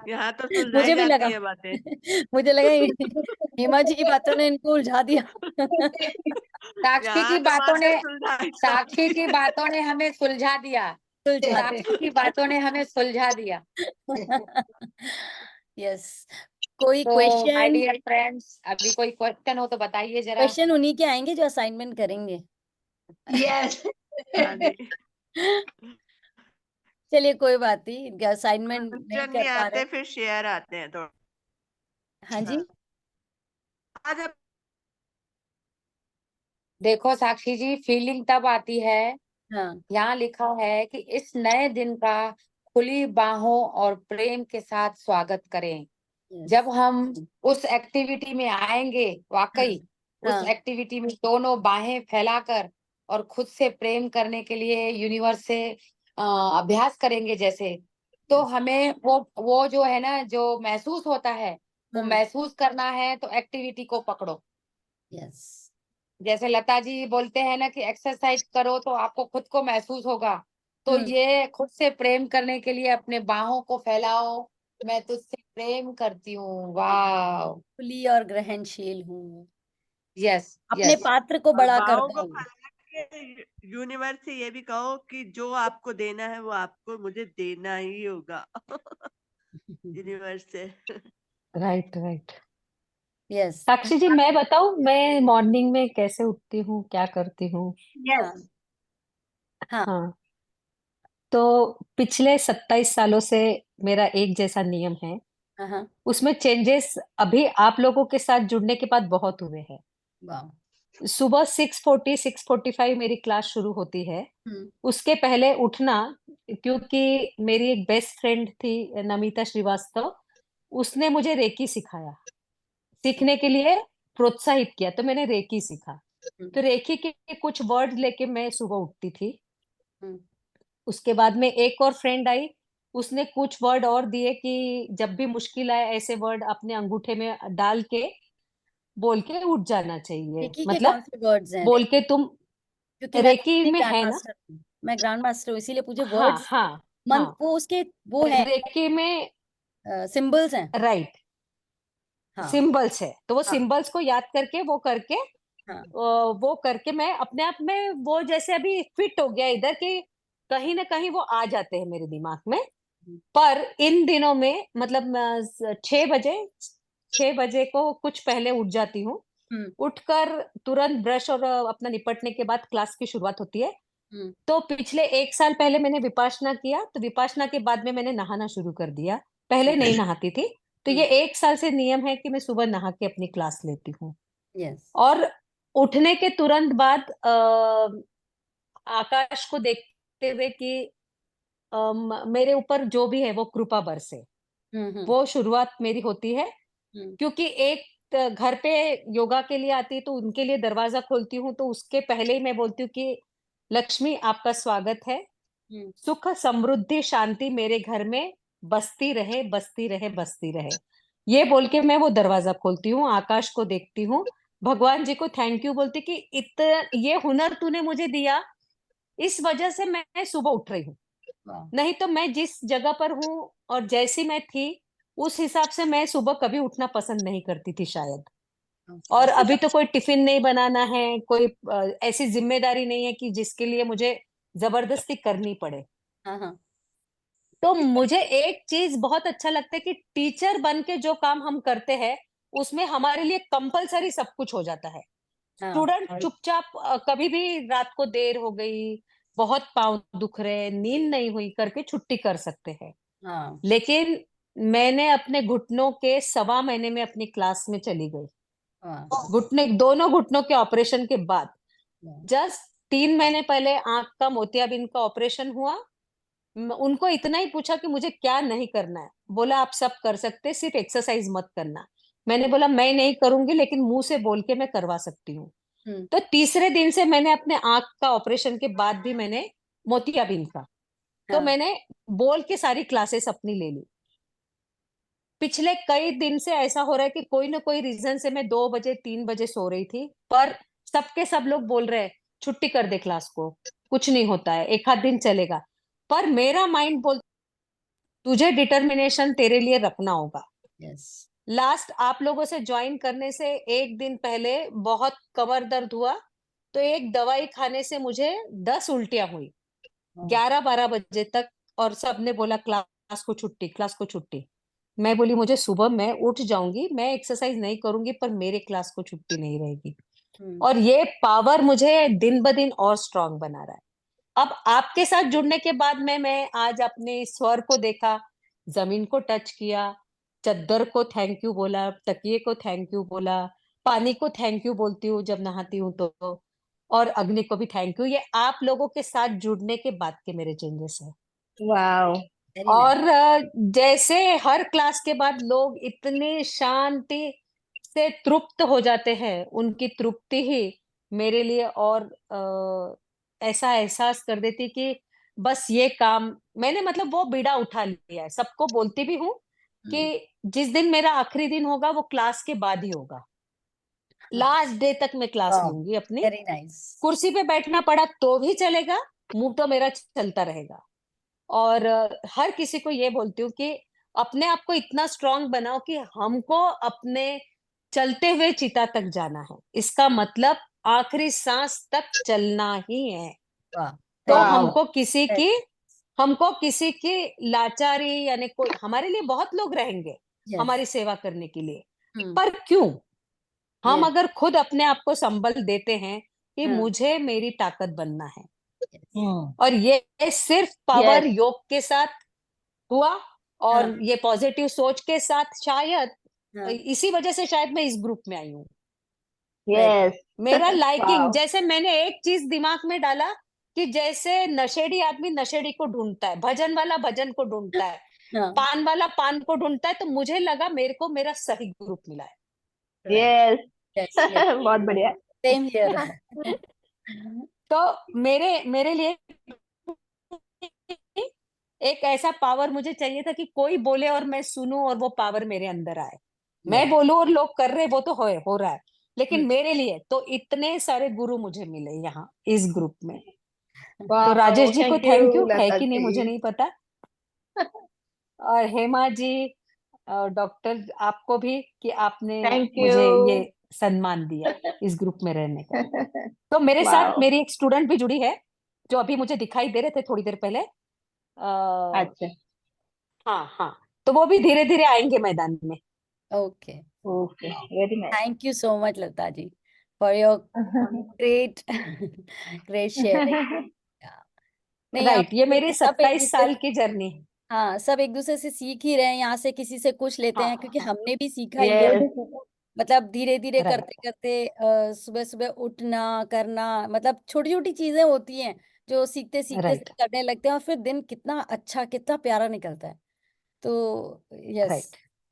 यहाँ तो सुलझाई मुझे भी जाती लगा है बातें। मुझे लगा हेमा जी की बातों ने इनको उलझा दिया। साक्षी यहाँ की तो बातों बातें ने सुलझाई साक्षी की जाती बातों ने हमें सुलझा दिया। सुलझा साक्षी की बातों ने हमें सुलझा दिया। यस। कोई तो माय क्वेश्चन? डियर फ्रेंड्स, अभी कोई क्वेश्चन हो तो बताइए जरा। क्वेश्चन उन्हीं के आएंगे जो असाइनमेंट करेंगे। यस। हाँ जी। चलिए कोई बात नहीं, असाइनमेंट नहीं क्वेश्चन कर नहीं पा रहे। आते, फिर शेयर आते हैं तो। हाँ जी। आज अब देखो साक्षी जी, फीलिंग तब आती है, हाँ। यहाँ लिखा है कि इस नए दिन का खुली बाहों और प्रेम के साथ स्वागत करें। यस। जब हम उस एक्टिविटी में आएंगे, वाकई उस हाँ। एक्टिविटी में दोनों बाहें फैलाकर और खुद से प्रेम करने के लिए यूनिवर्स से अभ्यास करेंगे जैसे, तो हमें वो जो है ना, जो महसूस होता है, वो महसूस करना है तो एक्टिविटी को पकड़ो। यस। जैसे लता जी बोलते हैं ना कि एक्सरसाइज करो तो आपको खुद को महसूस होगा, तो ये खुद से प्रेम करने के लिए अपने बाहों को फैलाओ, मैं तुझसे प्रेम करती हूँ। वाह। खुली और ग्रहणशील हूँ, यस अपने यस। पात्र को और बड़ा कर बाहों को दूं। फैला के यूनिवर्स से ये भी कहो कि जो आपको देना है वो आपको मुझे देना ही होगा। यूनिवर्स से। Right right. यस। साक्षी जी, मैं बताऊं मैं मॉर्निंग में कैसे उठती हूँ, क्या करती हूँ? हाँ। हाँ। हाँ, तो पिछले 27 सालों से मेरा एक जैसा नियम है। हाँ। हाँ। उसमें चेंजेस अभी आप लोगों के साथ जुड़ने के बाद बहुत हुए हैं। वाह। सुबह 6:40 6:45 मेरी क्लास शुरू होती है। उसके पहले उठना, क्योंकि मेरी एक बेस्ट फ्रेंड थी नमिता श्रीवास्तव, उसने मुझे रेकी सिखाया, सीखने के लिए प्रोत्साहित किया, तो मैंने रेकी सीखा। तो रेकी के कुछ वर्ड लेके मैं सुबह उठती थी। उसके बाद में एक और फ्रेंड आई, उसने कुछ वर्ड और दिए कि जब भी मुश्किल आए ऐसे वर्ड अपने अंगूठे में डाल के बोल के उठ जाना चाहिए। रेकी के कौन मतलब से वर्ड्स हैं? बोल के तुम क्योंकि मैं रेकी में ग्रैंड है ना? मास्टर हूँ, मैं ग्रैंड मास्टर हूँ, इसीलिए पूछे हाँ वर्ड्स हाँ मंत्र हाँ। वो उसके वो है, रेकी में सिंबल्स हैं। राइट हाँ। सिंबल्स है, तो वो हाँ। सिंबल्स को याद करके हाँ। वो करके मैं अपने आप में वो जैसे अभी फिट हो गया इधर कि कहीं ना कहीं वो आ जाते हैं मेरे दिमाग में। पर इन दिनों में मतलब 6 बजे को कुछ पहले उठ जाती हूँ। उठकर तुरंत ब्रश और अपना निपटने के बाद क्लास की शुरुआत होती है। तो पिछले 1 साल पहले मैंने विपासना किया, तो विपासना के बाद में मैंने नहाना शुरू कर दिया। पहले नहीं नहाती थी, तो ये 1 साल से नियम है कि मैं सुबह नहा के अपनी क्लास लेती हूँ। यस। और उठने के तुरंत बाद आकाश को देखते हुए कि मेरे ऊपर जो भी है वो कृपा बरसे, वो शुरुआत मेरी होती है। क्योंकि एक घर पे योगा के लिए आती है तो उनके लिए दरवाजा खोलती हूँ, तो उसके पहले ही मैं बोलती हूँ कि लक्ष्मी आपका स्वागत है, सुख समृद्धि शांति मेरे घर में बसती रहे बसती रहे बसती रहे। ये बोल के मैं वो दरवाजा खोलती हूँ, आकाश को देखती हूँ, भगवान जी को थैंक यू बोलती कि ये हुनर तूने मुझे दिया, इस वजह से मैं सुबह उठ रही हूँ। नहीं तो मैं जिस जगह पर हूँ और जैसी मैं थी उस हिसाब से मैं सुबह कभी उठना पसंद नहीं करती थी शायद। और अभी तो कोई टिफिन नहीं बनाना है, कोई ऐसी जिम्मेदारी नहीं है कि जिसके लिए मुझे जबरदस्ती करनी पड़े। हाँ। हाँ। तो मुझे एक चीज बहुत अच्छा लगता है कि टीचर बन के जो काम हम करते हैं उसमें हमारे लिए कंपलसरी सब कुछ हो जाता है। स्टूडेंट चुपचाप कभी भी रात को देर हो गई, बहुत पाँव दुख रहे, नींद नहीं हुई करके छुट्टी कर सकते हैं। हाँ। लेकिन मैंने अपने घुटनों के 1.25 महीने में अपनी क्लास में चली गई। हाँ। घुटने दोनों घुटनों के ऑपरेशन के बाद जस्ट 3 महीने पहले आंख का मोतियाबिंद का ऑपरेशन हुआ। उनको इतना ही पूछा कि मुझे क्या नहीं करना है, बोला आप सब कर सकते, सिर्फ एक्सरसाइज मत करना। मैंने बोला मैं नहीं करूंगी, लेकिन मुंह से बोल के मैं करवा सकती हूँ। तो तीसरे दिन से मैंने अपने आंख का ऑपरेशन के बाद भी मैंने मोतियाबिंद का, तो मैंने बोल के सारी क्लासेस अपनी ले ली। पिछले कई दिन से ऐसा हो रहा है कि कोई ना कोई रीजन से मैं 2 बजे 3 बजे सो रही थी, पर सबके सब लोग बोल रहे हैं छुट्टी कर दे क्लास को, कुछ नहीं होता है, एक आध दिन चलेगा। पर मेरा माइंड बोल तुझे डिटर्मिनेशन तेरे लिए रखना होगा। यस। लास्ट आप लोगों से ज्वाइन करने से एक दिन पहले बहुत कमर दर्द हुआ, तो एक दवाई खाने से मुझे 10 उल्टियां हुई 11-12 बजे तक, और सबने बोला क्लास को छुट्टी, क्लास को छुट्टी। मैं बोली मुझे सुबह मैं उठ जाऊंगी, मैं एक्सरसाइज नहीं करूंगी, पर मेरे क्लास को छुट्टी नहीं रहेगी। और ये पावर मुझे दिन ब दिन और स्ट्रांग बना रहा है। अब आपके साथ जुड़ने के बाद मैं आज अपने स्वर को देखा, जमीन को टच किया, चद्दर को थैंक यू बोला, तकिए को थैंक यू बोला, पानी को थैंक यू बोलती हूँ जब नहाती हूँ तो, और अग्नि को भी थैंक यू। ये आप लोगों के साथ जुड़ने के बाद के मेरे चेंजेस है। वाओ। Very nice. और जैसे हर क्लास के बाद लोग इतने शांति से तृप्त हो जाते हैं, उनकी तृप्ति ही मेरे लिए और ऐसा एहसास कर देती कि बस ये काम मैंने मतलब वो बीड़ा उठा लिया है। सबको बोलती भी हूँ कि जिस दिन मेरा आखिरी दिन होगा वो क्लास के बाद ही होगा। लास्ट डे तक मैं क्लास वाओ, लूंगी अपनी। Very nice. कुर्सी पे बैठना पड़ा तो भी चलेगा, मुंह तो मेरा चलता रहेगा। और हर किसी को ये बोलती हूँ कि अपने आप को इतना स्ट्रांग बनाओ कि हमको अपने चलते हुए चिता तक जाना है। इसका मतलब आखिरी सांस तक चलना ही है। वाह, तो वाओ। हमको किसी की लाचारी यानी कोई हमारे लिए बहुत लोग रहेंगे यस। हमारी सेवा करने के लिए, पर क्यों हम यस। अगर खुद अपने आप को संबल देते हैं कि हाँ। मुझे मेरी ताकत बनना है। हम्म। और ये सिर्फ पावर यस। योग के साथ हुआ, और हाँ। ये पॉजिटिव सोच के साथ शायद हाँ। इसी वजह से शायद मैं इस ग्रुप में आई हूँ। यस। मेरा लाइकिंग वाओ। जैसे मैंने एक चीज दिमाग में डाला कि जैसे नशेड़ी आदमी नशेड़ी को ढूंढता है, भजन वाला भजन को ढूंढता है, हाँ। पान वाला पान को ढूंढता है, तो मुझे लगा मेरे को मेरा सही ग्रुप मिला है। यस। यस। यस। बहुत बढ़िया। Same here. तो मेरे मेरे लिए एक ऐसा पावर मुझे चाहिए था कि कोई बोले और मैं सुनूं और वो पावर मेरे अंदर आए। मैं बोलूं और लोग कर रहे, वो तो हो रहा है, लेकिन मेरे लिए तो इतने सारे गुरु मुझे मिले यहाँ इस ग्रुप में। तो वाओ, राजेश जी को थैंक यू थैंक यू है लता कि नहीं मुझे जी। नहीं पता, और हेमा जी, डॉक्टर आपको भी कि आपने थैंक मुझे ये यू। सम्मान दिया इस ग्रुप में रहने का। तो मेरे साथ वाओ। मेरी एक स्टूडेंट भी जुड़ी है जो अभी मुझे दिखाई दे रहे थे थोड़ी देर पहले। अच्छा। हाँ हाँ, तो वो भी धीरे धीरे आएंगे मैदान में। Okay, okay, very nice. Thank you so much Lata ji for your great great sharing. नहीं, आप राइट, ये मेरी सब एक 27 दूसरे साल की जर्नी। हाँ, सब एक दूसरे से सीख ही रहे हैं, यहाँ से किसी से कुछ लेते हाँ हैं, क्योंकि हाँ, हमने भी सीखा ही है। यस। मतलब धीरे धीरे राइट करते करते सुबह सुबह उठना करना, मतलब छोटी छोटी चीजें होती हैं जो सीखते सीखते राइट करने लगते हैं, और फिर दिन कितना अच्छा कितना प्यारा निकलता है। तो यस, राइट।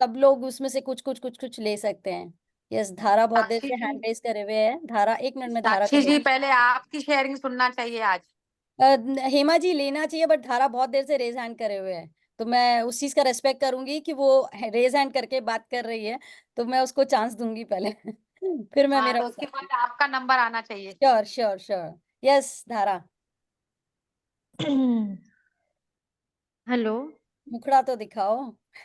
सब लोग उसमें से कुछ कुछ कुछ कुछ ले सकते हैं। यस, धारा बहुत देर साक्षी से जी, हैंड रेस करे हुए है। धारा, एक मिनट में धारा को साक्षी दे। जी पहले आपकी शेयरिंग सुनना चाहिए आज। हेमा जी लेना चाहिए, बट धारा बहुत देर से रेज हैंड करे हुए है, तो मैं उस चीज का रेस्पेक्ट करूंगी कि वो रेज हैंड करके बात कर रही है, तो मैं उसको चांस दूंगी पहले फिर मैं हाँ, मेरा तो उसके बाद आपका नंबर आना चाहिए। Sure sure sure. यस धारा, हेलो। मुखड़ा तो दिखाओ।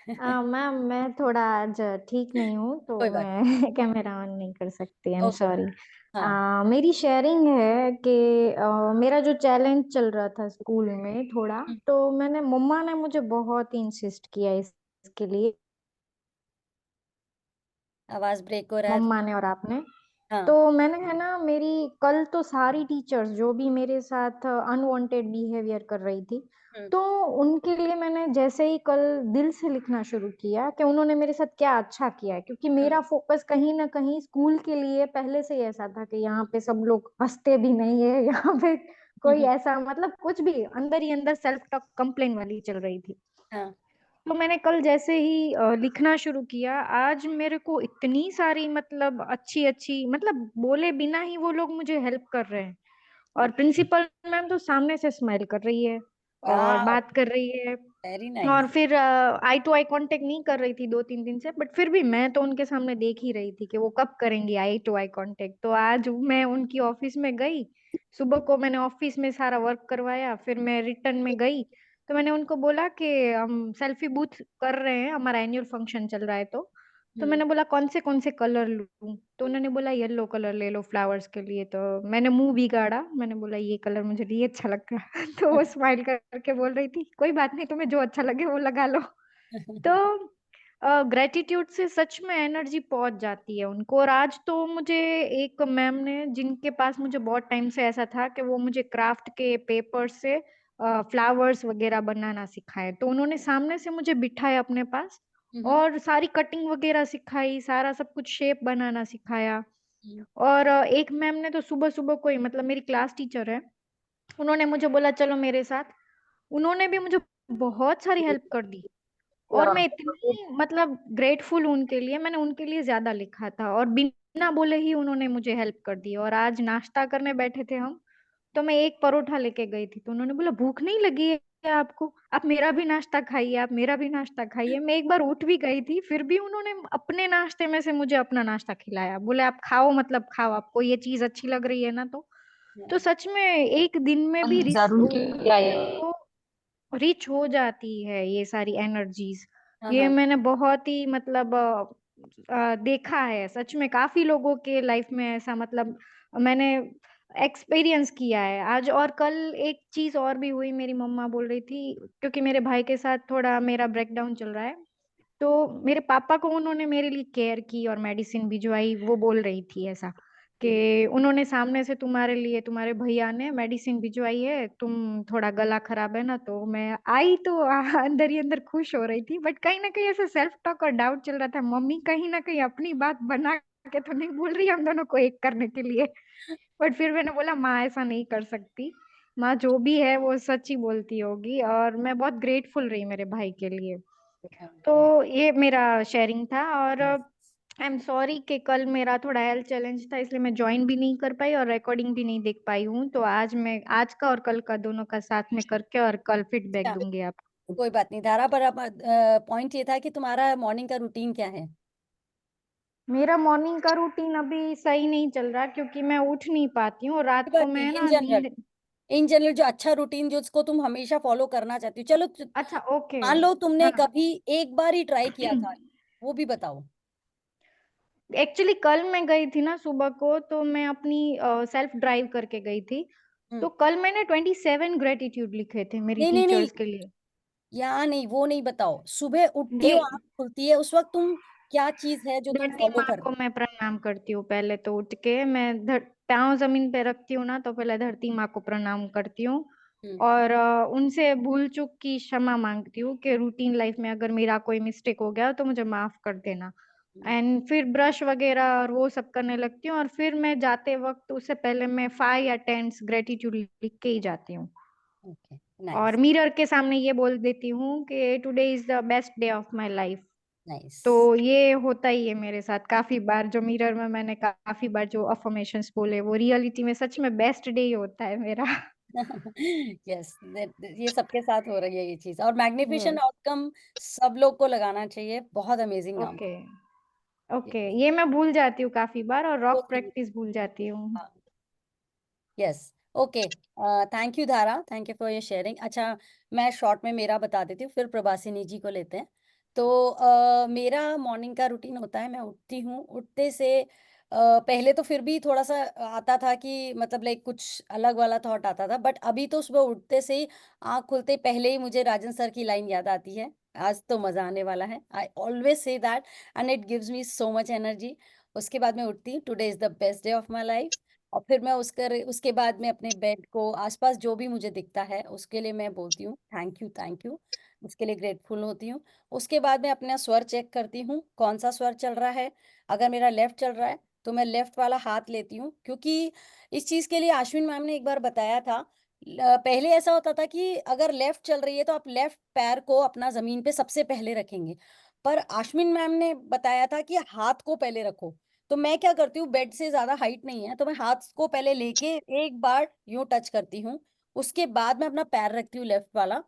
मैम मैं थोड़ा आज ठीक नहीं हूँ तो कोई बात मैं कैमरा ऑन नहीं कर सकती, आई एम ओके। सॉरी। हाँ। मेरी शेयरिंग है कि मेरा जो चैलेंज चल रहा था स्कूल में थोड़ा, तो मैंने मम्मा ने मुझे बहुत इंसिस्ट किया इसके लिए, आवाज ब्रेक हो रहा है। मम्मा ने और आपने। हाँ। तो मैंने है ना, मेरी कल तो सारी टीचर्स जो भी मेरे साथ अनवांटेड बिहेवियर कर रही थी, तो उनके लिए मैंने जैसे ही कल दिल से लिखना शुरू किया कि उन्होंने मेरे साथ क्या अच्छा किया है, क्योंकि मेरा फोकस कहीं ना कहीं स्कूल के लिए पहले से ही ऐसा था कि यहाँ पे सब लोग हंसते भी नहीं है, यहाँ पे कोई ऐसा मतलब कुछ भी अंदर ही अंदर सेल्फ टॉक कंप्लेन वाली चल रही थी। हाँ। तो मैंने कल जैसे ही लिखना शुरू किया, आज मेरे को इतनी सारी मतलब अच्छी अच्छी मतलब बोले बिना ही वो लोग मुझे हेल्प कर रहे हैं, और प्रिंसिपल मैम तो सामने से स्माइल कर रही है और वाह। बात कर रही है। वेरी और नाइस। फिर आई टू आई कांटेक्ट नहीं कर रही थी 2-3 दिन से, बट फिर भी मैं तो उनके सामने देख ही रही थी कि वो कब करेंगी आई टू आई कांटेक्ट। तो आज मैं उनकी ऑफिस में गई, सुबह को मैंने ऑफिस में सारा वर्क करवाया, फिर मैं रिटर्न में गई। तो मैंने उनको बोला कि हम सेल्फी बूथ कर रहे हैं, हमारा एनुअल फंक्शन चल रहा है। तो मैंने बोला कौन से कलर लूं। तो उन्होंने बोला येलो कलर ले लो फ्लावर्स के लिए। तो मैंने मुंह बिगाड़ा, मैंने बोला ये कलर मुझे नहीं अच्छा लग रहा। तो वो स्माइल करके बोल रही थी कोई बात नहीं, तुम्हें जो अच्छा लगे वो लगा लो। तो ग्रेटिट्यूड से सच में एनर्जी पहुंच जाती है उनको। और आज तो मुझे एक मैम ने, जिनके पास मुझे बहुत टाइम से ऐसा था कि वो मुझे क्राफ्ट के पेपर से फ्लावर्स वगैरह बनाना सिखाए, तो उन्होंने सामने से मुझे बिठाया अपने पास और सारी कटिंग वगैरह सिखाई, सारा सब कुछ शेप बनाना सिखाया। और एक मैम ने तो सुबह सुबह को ही, मतलब मेरी क्लास टीचर है, उन्होंने मुझे बोला चलो मेरे साथ। उन्होंने भी मुझे बहुत सारी हेल्प कर दी। और मैं इतनी मतलब ग्रेटफुल हूँ उनके लिए, मैंने उनके लिए ज्यादा लिखा था और बिना बोले ही उन्होंने मुझे हेल्प कर दी। और आज नाश्ता करने बैठे थे हम, तो मैं एक परोठा लेके गई थी, तो उन्होंने बोला भूख नहीं लगी है आपको, आप मेरा भी नाश्ता खाइए, आप मेरा भी नाश्ता खाइए। मैं एक बार उठ भी गई थी, फिर भी उन्होंने अपने नाश्ते में से मुझे अपना नाश्ता खिलाया, बोले आप खाओ, मतलब खाओ, आपको ये चीज अच्छी लग रही है ना। तो सच में एक दिन में भी वो रिच हो जाती है ये सारी एनर्जीज। ये मैंने बहुत ही मतलब देखा है सच में, काफी लोगों के लाइफ में ऐसा, मतलब मैंने एक्सपीरियंस किया है आज। और कल एक चीज और भी हुई, मेरी मम्मा बोल रही थी, क्योंकि मेरे भाई के साथ थोड़ा मेरा ब्रेकडाउन चल रहा है, तो मेरे पापा को उन्होंने मेरे लिए केयर की और मेडिसिन भिजवाई। वो बोल रही थी ऐसा कि उन्होंने सामने से तुम्हारे लिए, तुम्हारे भैया ने मेडिसिन भिजवाई है, तुम थोड़ा गला खराब है ना। तो मैं आई तो अंदर ही अंदर खुश हो रही थी, बट कहीं ना कहीं ऐसा सेल्फ टॉक और डाउट चल रहा था, मम्मी कहीं ना कहीं अपनी बात बना के तो नहीं बोल रही हम दोनों को एक करने के लिए। बट फिर मैंने बोला माँ ऐसा नहीं कर सकती, माँ जो भी है वो सच ही बोलती होगी। और मैं बहुत ग्रेटफुल रही मेरे भाई के लिए। तो ये मेरा शेयरिंग था। और आई एम सॉरी कि कल मेरा थोड़ा हेल्थ चैलेंज था, इसलिए मैं ज्वाइन भी नहीं कर पाई और रिकॉर्डिंग भी नहीं देख पाई हूँ। तो आज मैं आज का और कल का दोनों का साथ में करके और कल फीडबैक दूंगी आपको। कोई बात नहीं धारा, पर अब पॉइंट ये था कि तुम्हारा मॉर्निंग का रूटीन क्या है? मेरा मॉर्निंग का रूटीन अभी सही नहीं चल रहा, क्योंकि मैं उठ नहीं पाती हूँ, और रात कोई को बात मैं नहीं, ना नींद। इन जनरल जो अच्छा रूटीन जो उसको तुम हमेशा फॉलो करना चाहती हो, चलो अच्छा ओके। मान लो तुमने हाँ। कभी एक बार ही ट्राई किया था, वो भी बताओ। एक्चुअली कल मैं गई थी ना सुबह को, तो मैं अपनी सेल्फ ड्राइव करके गई थी। तो कल मैंने 27 ग्रेटिट्यूड लिखे थे मेरी नहीं नहीं नहीं, टीचर्स के लिए। यहाँ नहीं, वो नहीं बताओ। सुबह उठती हो, ये आँख खुलती है, उस वक्त तुम क्या चीज है जो तुम धरती फॉलो माँ कर को मैं प्रणाम करती हूँ। पहले तो उठ के मैं पाँव जमीन पे रखती हूँ ना, तो पहले धरती माँ को प्रणाम करती हूँ। हम्म, और उनसे भूल चूक की क्षमा मांगती हूँ कि रूटीन लाइफ में अगर मेरा कोई मिस्टेक हो गया तो मुझे माफ कर देना। एंड फिर ब्रश वगैरह और वो सब करने लगती हूँ। और फिर मैं जाते वक्त उससे पहले मैं 5 या 10 ग्रेटिट्यूड लिख के ही जाती हूँ। ओके, और नाइस मिरर के सामने ये बोल देती हूँ कि today is the best day of my life. Nice. तो ये होता ही है मेरे साथ काफी बार, जो मिरर में मैंने काफी बार जो अफर्मेशंस बोले, वो रियलिटी में सच में बेस्ट डे ही होता है मेरा। यस, ये सबके साथ हो रही है ये चीज, और मैग्निफिशन यस। आउटकम सब लोग को लगाना चाहिए। बहुत अमेजिंग नाम। ओके। ओके, ये मैं भूल जाती हूँ काफी बार, और रॉक Yes. प्रैक्टिस भूल जाती हूँ। Yes, okay. थैंक यू धारा, thank you for your sharing. अच्छा, मैं शॉर्ट में मेरा बता देती हूँ, फिर प्रभासिनी जी को लेते हैं। तो मेरा मॉर्निंग का रूटीन होता है, मैं उठती हूँ, उठते से पहले तो फिर भी थोड़ा सा आता था कि मतलब लाइक कुछ अलग वाला थॉट आता था, बट अभी तो सुबह उठते से ही आँख खुलते पहले ही मुझे राजन सर की लाइन याद आती है, आज तो मजा आने वाला है। I always say that and it gives me so much energy. उसके बाद मैं उठती हूँ, today is the best day of my life. और फिर मैं उसके बाद में अपने बेड को आसपास जो भी मुझे दिखता है उसके लिए मैं बोलती हूँ थैंक यू थैंक यू, उसके लिए ग्रेटफुल होती हूँ। उसके बाद मैं अपना स्वर चेक करती हूँ कौन सा स्वर चल रहा है। अगर मेरा लेफ्ट चल रहा है तो मैं लेफ्ट वाला हाथ लेती हूँ, क्योंकि इस चीज के लिए अश्विन मैम ने एक बार बताया था। पहले ऐसा होता था कि अगर लेफ्ट चल रही है तो आप लेफ्ट पैर को अपना जमीन पे सबसे पहले रखेंगे, पर अश्विन मैम ने बताया था कि हाथ को पहले रखो। तो मैं क्या करती हूँ, बेड से ज्यादा हाइट नहीं है तो मैं हाथ को पहले लेके एक बार यूं टच करती हूँ, उसके बाद मैं अपना पैर रखती हूँ लेफ्ट वाला,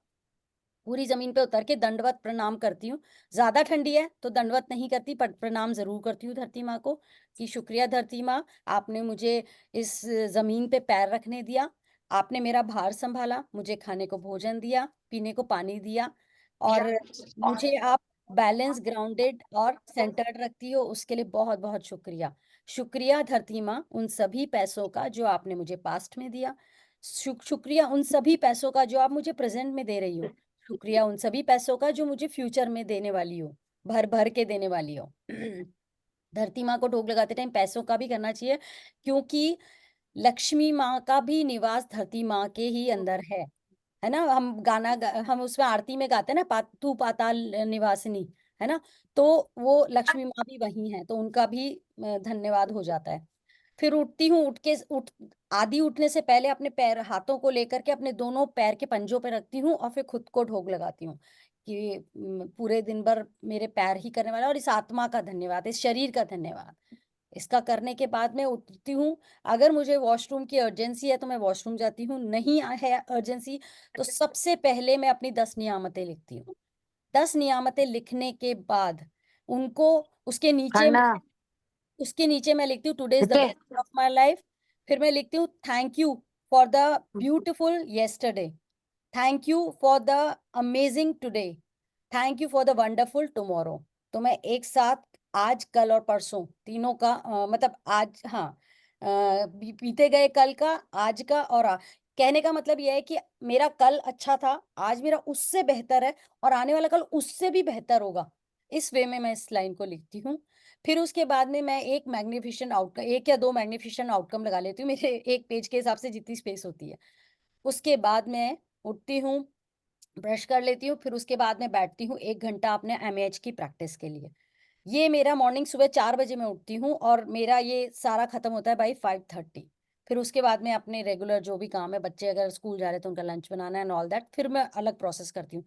पूरी जमीन पे उतर के दंडवत प्रणाम करती हूँ। ज्यादा ठंडी है तो दंडवत नहीं करती, पर प्रणाम जरूर करती हूँ धरती माँ को, कि शुक्रिया धरती माँ, आपने मुझे इस जमीन पे पैर रखने दिया, आपने मेरा भार संभाला, मुझे खाने को भोजन दिया, पीने को पानी दिया, और मुझे आप बैलेंस, ग्राउंडेड और सेंटर्ड रखती हो, उसके लिए बहुत बहुत शुक्रिया। शुक्रिया धरती माँ उन सभी पैसों का जो आपने मुझे पास्ट में दिया, शुक्रिया उन सभी पैसों का जो आप मुझे प्रेजेंट में दे रही हो, शुक्रिया उन सभी पैसों का जो मुझे फ्यूचर में देने वाली हो, भर भर के देने वाली हो। धरती माँ को ढोक लगाते टाइम पैसों का भी करना चाहिए, क्योंकि लक्ष्मी माँ का भी निवास धरती माँ के ही अंदर है ना। हम उसमें आरती में गाते हैं ना, तू पाताल निवासिनी, है ना। तो वो लक्ष्मी माँ भी वही है, तो उनका भी धन्यवाद हो जाता है। फिर उठती हूँ, आदि उठने से पहले अपने पैर, हाथों को लेकर के अपने दोनों पैर के पंजों पे रखती हूँ, और फिर खुद को ढोक लगाती हूँ कि पूरे दिन भर मेरे पैर ही करने वाला, और इस आत्मा का धन्यवाद, इस शरीर का धन्यवाद। इसका करने के बाद मैं उठती हूँ। अगर मुझे वॉशरूम की अर्जेंसी है तो मैं वॉशरूम जाती हूँ, नहीं है अर्जेंसी तो सबसे पहले मैं अपनी 10 नियामतें लिखती हूँ। 10 नियामतें लिखने के बाद उनको, खन्ना उसके नीचे मैं लिखती हूँ टुडे इज द कितने बेस्ट ऑफ माई लाइफ। फिर मैं लिखती हूँ thank you for the beautiful yesterday, thank you for the amazing today, thank you for the wonderful tomorrow. तो मैं एक साथ आज, कल और परसों तीनों का मतलब आज, हाँ, बीते गए कल का, आज का, और कहने का मतलब यह है कि मेरा कल अच्छा था, आज मेरा उससे बेहतर है, और आने वाला कल उससे भी बेहतर होगा। इस वे में मैं इस लाइन को लिखती हूँ। फिर उसके बाद में मैं एक या दो मैग्निफिकेंट आउटकम लगा लेती हूँ, मेरे एक पेज के हिसाब से जितनी स्पेस होती है। उसके बाद मैं उठती हूँ, ब्रश कर लेती हूँ, फिर उसके बाद मैं बैठती हूँ 1 घंटा अपने एमएएच की प्रैक्टिस के लिए। ये मेरा मॉर्निंग, सुबह 4 बजे मैं उठती हूँ, और मेरा ये सारा खत्म होता है बाई 5:30। फिर उसके बाद में अपने रेगुलर जो भी काम है, बच्चे अगर स्कूल जा रहे हैं तो उनका लंच बनाना है एंड ऑल दैट, फिर मैं अलग प्रोसेस करती हूँ।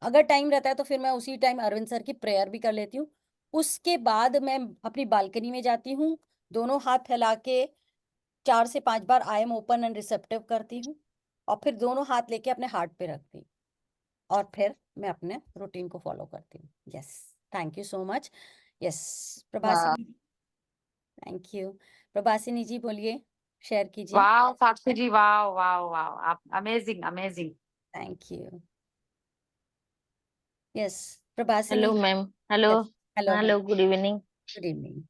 अगर टाइम रहता है तो फिर मैं उसी टाइम अरविंद सर की प्रेयर भी कर लेती हूँ। उसके बाद मैं अपनी बालकनी में जाती हूँ, दोनों हाथ फैला के 4 से 5 बार I am open and receptive करती हूँ, और फिर दोनों हाथ लेके अपने हार्ट पे रखती हूँ, और फिर मैं अपने रूटीन को फॉलो करती हूँ। Yes, thank you so much. Yes, Prabhasini, thank you. Prabhasini ji बोलिए, शेयर कीजिए। वाह साक्षी जी, वाह वाह वाह, आप amazing amazing. Thank you. Yes, Prabhasini. Hello ma'am. Hello. Yes, hello ma'am, hello, good evening. Good evening.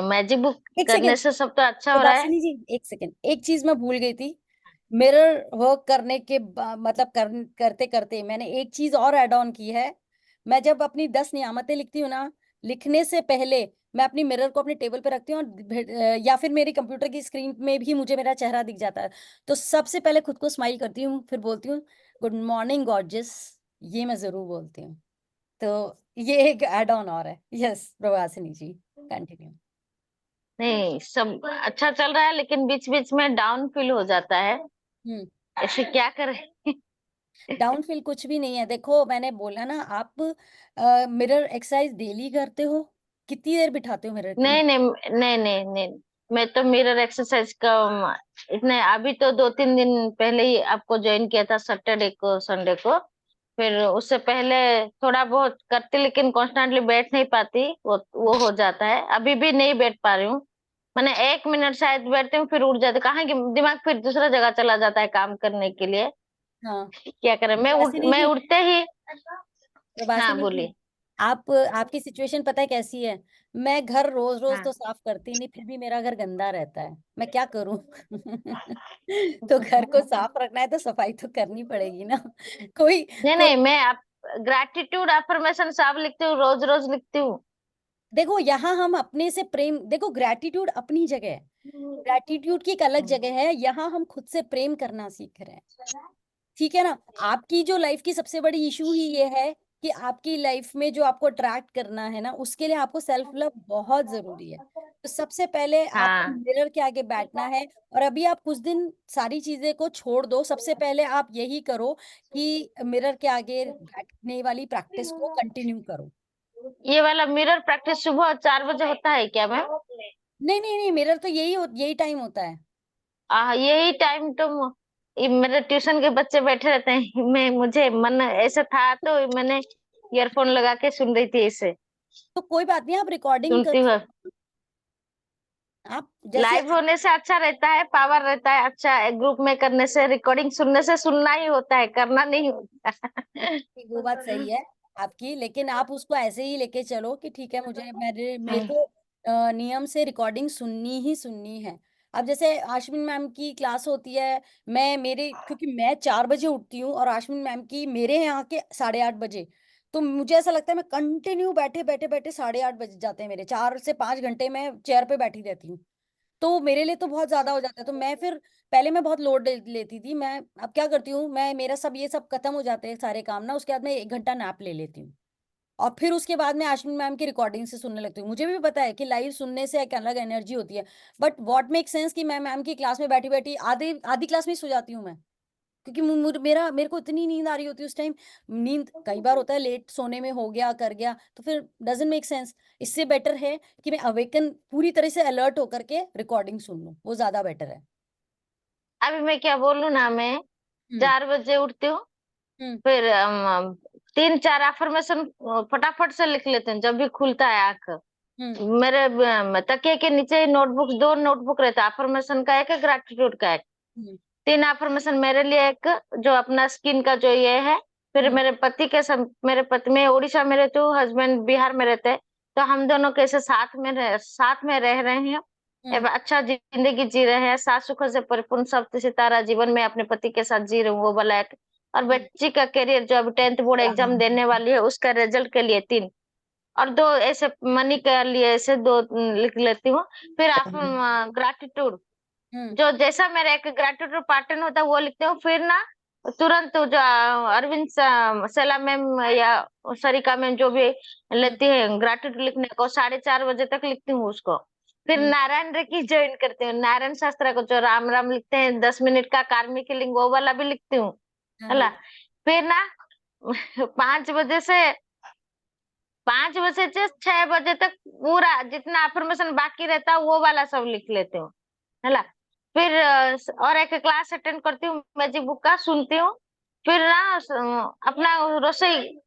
Magic book एक करने सेकेंड से सब तो अच्छा हो रहा है। प्रभासिनी जी, एक सेकेंड, एक चीज मैं भूल गई थी। मिरर वर्क करने के मतलब करते करते मैंने एक चीज और ऐड ऑन की है। मैं जब अपनी 10 नियामतें लिखती हूँ ना, लिखने से पहले मैं अपनी मिरर को अपने टेबल पे रखती हूँ, और या फिर मेरी कंप्यूटर की स्क्रीन में भी मुझे मेरा चेहरा दिख जाता है। तो सबसे पहले खुद को स्माइल करती हूँ, फिर बोलती हूँ गुड मॉर्निंग गॉर्जियस, ये मैं जरूर बोलती हूँ। तो ये एक ऐड ऑन और है। यस प्रभासिनी जी, कंटिन्यू। नहीं, सब अच्छा चल रहा है, लेकिन बीच बीच में डाउन फील हो जाता है। हम्म। ऐसे क्या करें? डाउन फील कुछ भी नहीं है। देखो मैंने बोला ना, आप मिरर एक्सरसाइज डेली करते हो? कितनी देर बिठाते हो मिरर के? नहीं नहीं नहीं नहीं नहीं, मैं तो मिरर एक्सरसाइज का इतने अभी तो 2-3 दिन पहले ही आपको ज्वाइन किया था, सैटरडे को संडे को। फिर उससे पहले थोड़ा बहुत करती, लेकिन कॉन्स्टेंटली बैठ नहीं पाती, वो हो जाता है। अभी भी नहीं बैठ पा रही हूँ। मैंने 1 मिनट शायद बैठती हूँ, फिर उठ जाती, कहाँ की दिमाग फिर दूसरा जगह चला जाता है काम करने के लिए। हाँ क्या करें? प्रभासिनी मैं जी, उठते ही। हाँ, प्रभासिनी जी, बोलिए। आपकी सिचुएशन पता है कैसी है? मैं घर रोज रोज हाँ तो साफ करती नहीं, फिर भी मेरा घर गंदा रहता है, मैं क्या करूं? तो घर को साफ रखना है तो सफाई तो करनी पड़ेगी ना। कोई नहीं कोई नहीं, मैं आप ग्रैटिट्यूड अफर्मेशन सब लिखती हूँ, रोज रोज लिखती हूँ। देखो यहाँ हम अपने से प्रेम, देखो ग्रैटिट्यूड अपनी जगह है, ग्रैटिट्यूड की एक अलग जगह है, यहाँ हम खुद से प्रेम करना सीख रहे हैं। ठीक है ना। आपकी जो लाइफ की सबसे बड़ी इशू ही ये है कि आपकी लाइफ में जो आपको अट्रैक्ट करना है ना, उसके लिए आपको सेल्फ लव बहुत जरूरी है। तो सबसे पहले आपको हाँ मिरर के आगे बैठना है, और अभी आप कुछ दिन सारी चीजें को छोड़ दो, सबसे पहले आप यही करो कि मिरर के आगे बैठने वाली प्रैक्टिस को कंटिन्यू करो। ये वाला मिरर प्रैक्टिस सुबह 4 बजे होता है क्या मैम? नहीं नहीं नहीं, मिरर तो यही टाइम होता है। यही टाइम तो ये मेरे ट्यूशन के बच्चे बैठे रहते हैं, मुझे मन ऐसा था तो मैंने ईयरफोन लगा के सुन रही थी इसे, तो कोई बात नहीं, आप रिकॉर्डिंग सुनती कर, हुए। आप जैसे लाइव होने से अच्छा रहता है, पावर रहता है अच्छा, ग्रुप में करने से, रिकॉर्डिंग सुनने से सुनना ही होता है, करना नहीं होता। वो बात सही है आपकी, लेकिन आप उसको ऐसे ही लेके चलो कि ठीक है, मेरे को नियम से रिकॉर्डिंग सुननी ही सुननी है। अब जैसे आश्विन मैम की क्लास होती है, क्योंकि मैं 4 बजे उठती हूँ और आश्विन मैम की मेरे यहाँ के 8:30 बजे, तो मुझे ऐसा लगता है मैं कंटिन्यू बैठे बैठे बैठे 8:30 बज जाते हैं मेरे, 4 से 5 घंटे मैं चेयर पे बैठी रहती हूँ। तो मेरे लिए तो बहुत ज्यादा हो जाता है, तो मैं फिर पहले मैं बहुत लोड लेती थी, मैं अब क्या करती हूँ, मेरा सब ये सब खत्म हो जाते हैं सारे काम ना, उसके बाद मैं 1 घंटा नैप ले लेती हूँ और फिर उसके बाद मैं आश्विन मैम की रिकॉर्डिंग से सुनने लगती हूँ। मुझे भी पता है कि लाइव सुनने से एक अलग एनर्जी होती है, बट व्हाट मेक सेंस कि मैं मैम की क्लास में बैठी बैठी आधी आधी क्लास में ही सो जाती हूँ मैं, क्योंकि मेरे को इतनी नींद आ रही होती है उस टाइम। नींद कई बार होता है लेट सोने में हो गया कर गया, तो फिर डजंट मेक सेंस। इससे बेटर है कि मैं अवेकन पूरी तरह से अलर्ट होकर के रिकॉर्डिंग सुन लूं, वो ज्यादा बेटर है। अभी मैं क्या बोलूं ना, मैं हम्म 4 बजे उठती हूँ, हम्म फिर 3-4 अफर्मेशन फटाफट से लिख लेते हैं जब भी खुलता है आंख। हम्म मेरे तकिए के नीचे ही नोटबुक, 2 नोटबुक रहता है, अफर्मेशन का एक है, ग्रेटिट्यूड का एक। हम्म 3 अफर्मेशन मेरे लिए, एक जो अपना स्किन का जो ये है, फिर हम्म मेरे पति के मेरे पति, मैं उड़ीसा में रहती हूँ, हस्बैंड बिहार में रहते हैं, तो हम दोनों कैसे साथ में रह रहे हैं, हम्म एक अच्छा जिंदगी जी रहे हैं, सास सुख से परिपूर्ण सब सितारा जीवन में अपने पति के साथ जी रही हूँ, वो वाला एक। और हम्म बच्ची का करियर जो अभी 10th बोर्ड एग्जाम देने वाली है, उसका रिजल्ट के लिए 3, और 2 ऐसे मनी के लिए ऐसे 2 लिख लेती हूँ। फिर आप ग्रेटिट्यूड, हम्म जो जैसा मेरा एक ग्रेटिट्यूड पैटर्न होता है वो लिखते हो, फिर ना तुरंत जो अरविंद सेला मैम या सरिका मैम जो भी हम्म लेती है ग्रेटिट्यूड लिखने को, 4:30 बजे तक लिखती हूँ उसको। फिर हम्म नारायण रे की ज्वाइन करती हूँ, नारायण शास्त्र को जो राम राम लिखते हैं 10 मिनट का कार्मिक लिंग, वो वाला भी लिखती हूँ, हाँ है। हाँ फिर ना 5 बजे से 6 बजे तक पूरा जितना अफर्मेशन बाकी रहता है वो वाला सब लिख लेती हूँ, है। फिर और एक क्लास अटेंड करती हूँ, मैजिक बुक का सुनती हूँ। फिर ना अपना रसोई,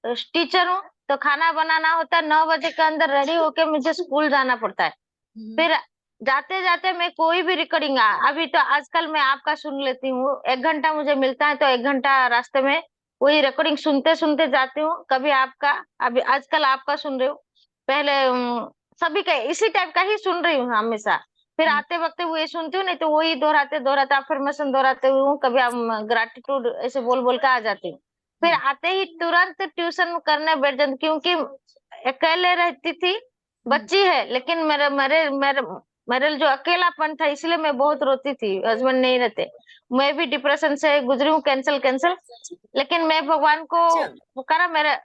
टीचर हूँ तो खाना बनाना होता है, 9 बजे के अंदर रेडी होके मुझे स्कूल जाना पड़ता है। हम्म फिर जाते जाते मैं कोई भी रिकॉर्डिंग, अभी तो आजकल मैं आपका सुन लेती हूँ, 1 घंटा मुझे मिलता है तो 1 घंटा रास्ते में वही रिकॉर्डिंग सुनते सुनते जाती हूँ। कभी आपका, अभी आजकल आपका सुन रही हूँ, पहले सभी का इसी टाइप का ही सुन रही हूँ हमेशा। फिर हम्म आते वक्त वही सुनती हूँ, नहीं तो वही दोहराते दोहराते अफर्मेशन दोहराते हूँ, कभी ग्रेटिट्यूड ऐसे बोल बोल के आ जाती हूँ। फिर हम्म आते ही तुरंत ट्यूशन करने बैठ जाती, क्योंकि अकेले रहती थी, हम्म बच्ची है, लेकिन मेरे मेरे मेरे मेरे जो अकेलापन था इसलिए मैं बहुत रोती थी, हस्बैंड नहीं रहते, मैं भी डिप्रेशन से गुजरी हूँ, कैंसल कैंसल। लेकिन मैं भगवान को अच्छा पुकारा, मेरे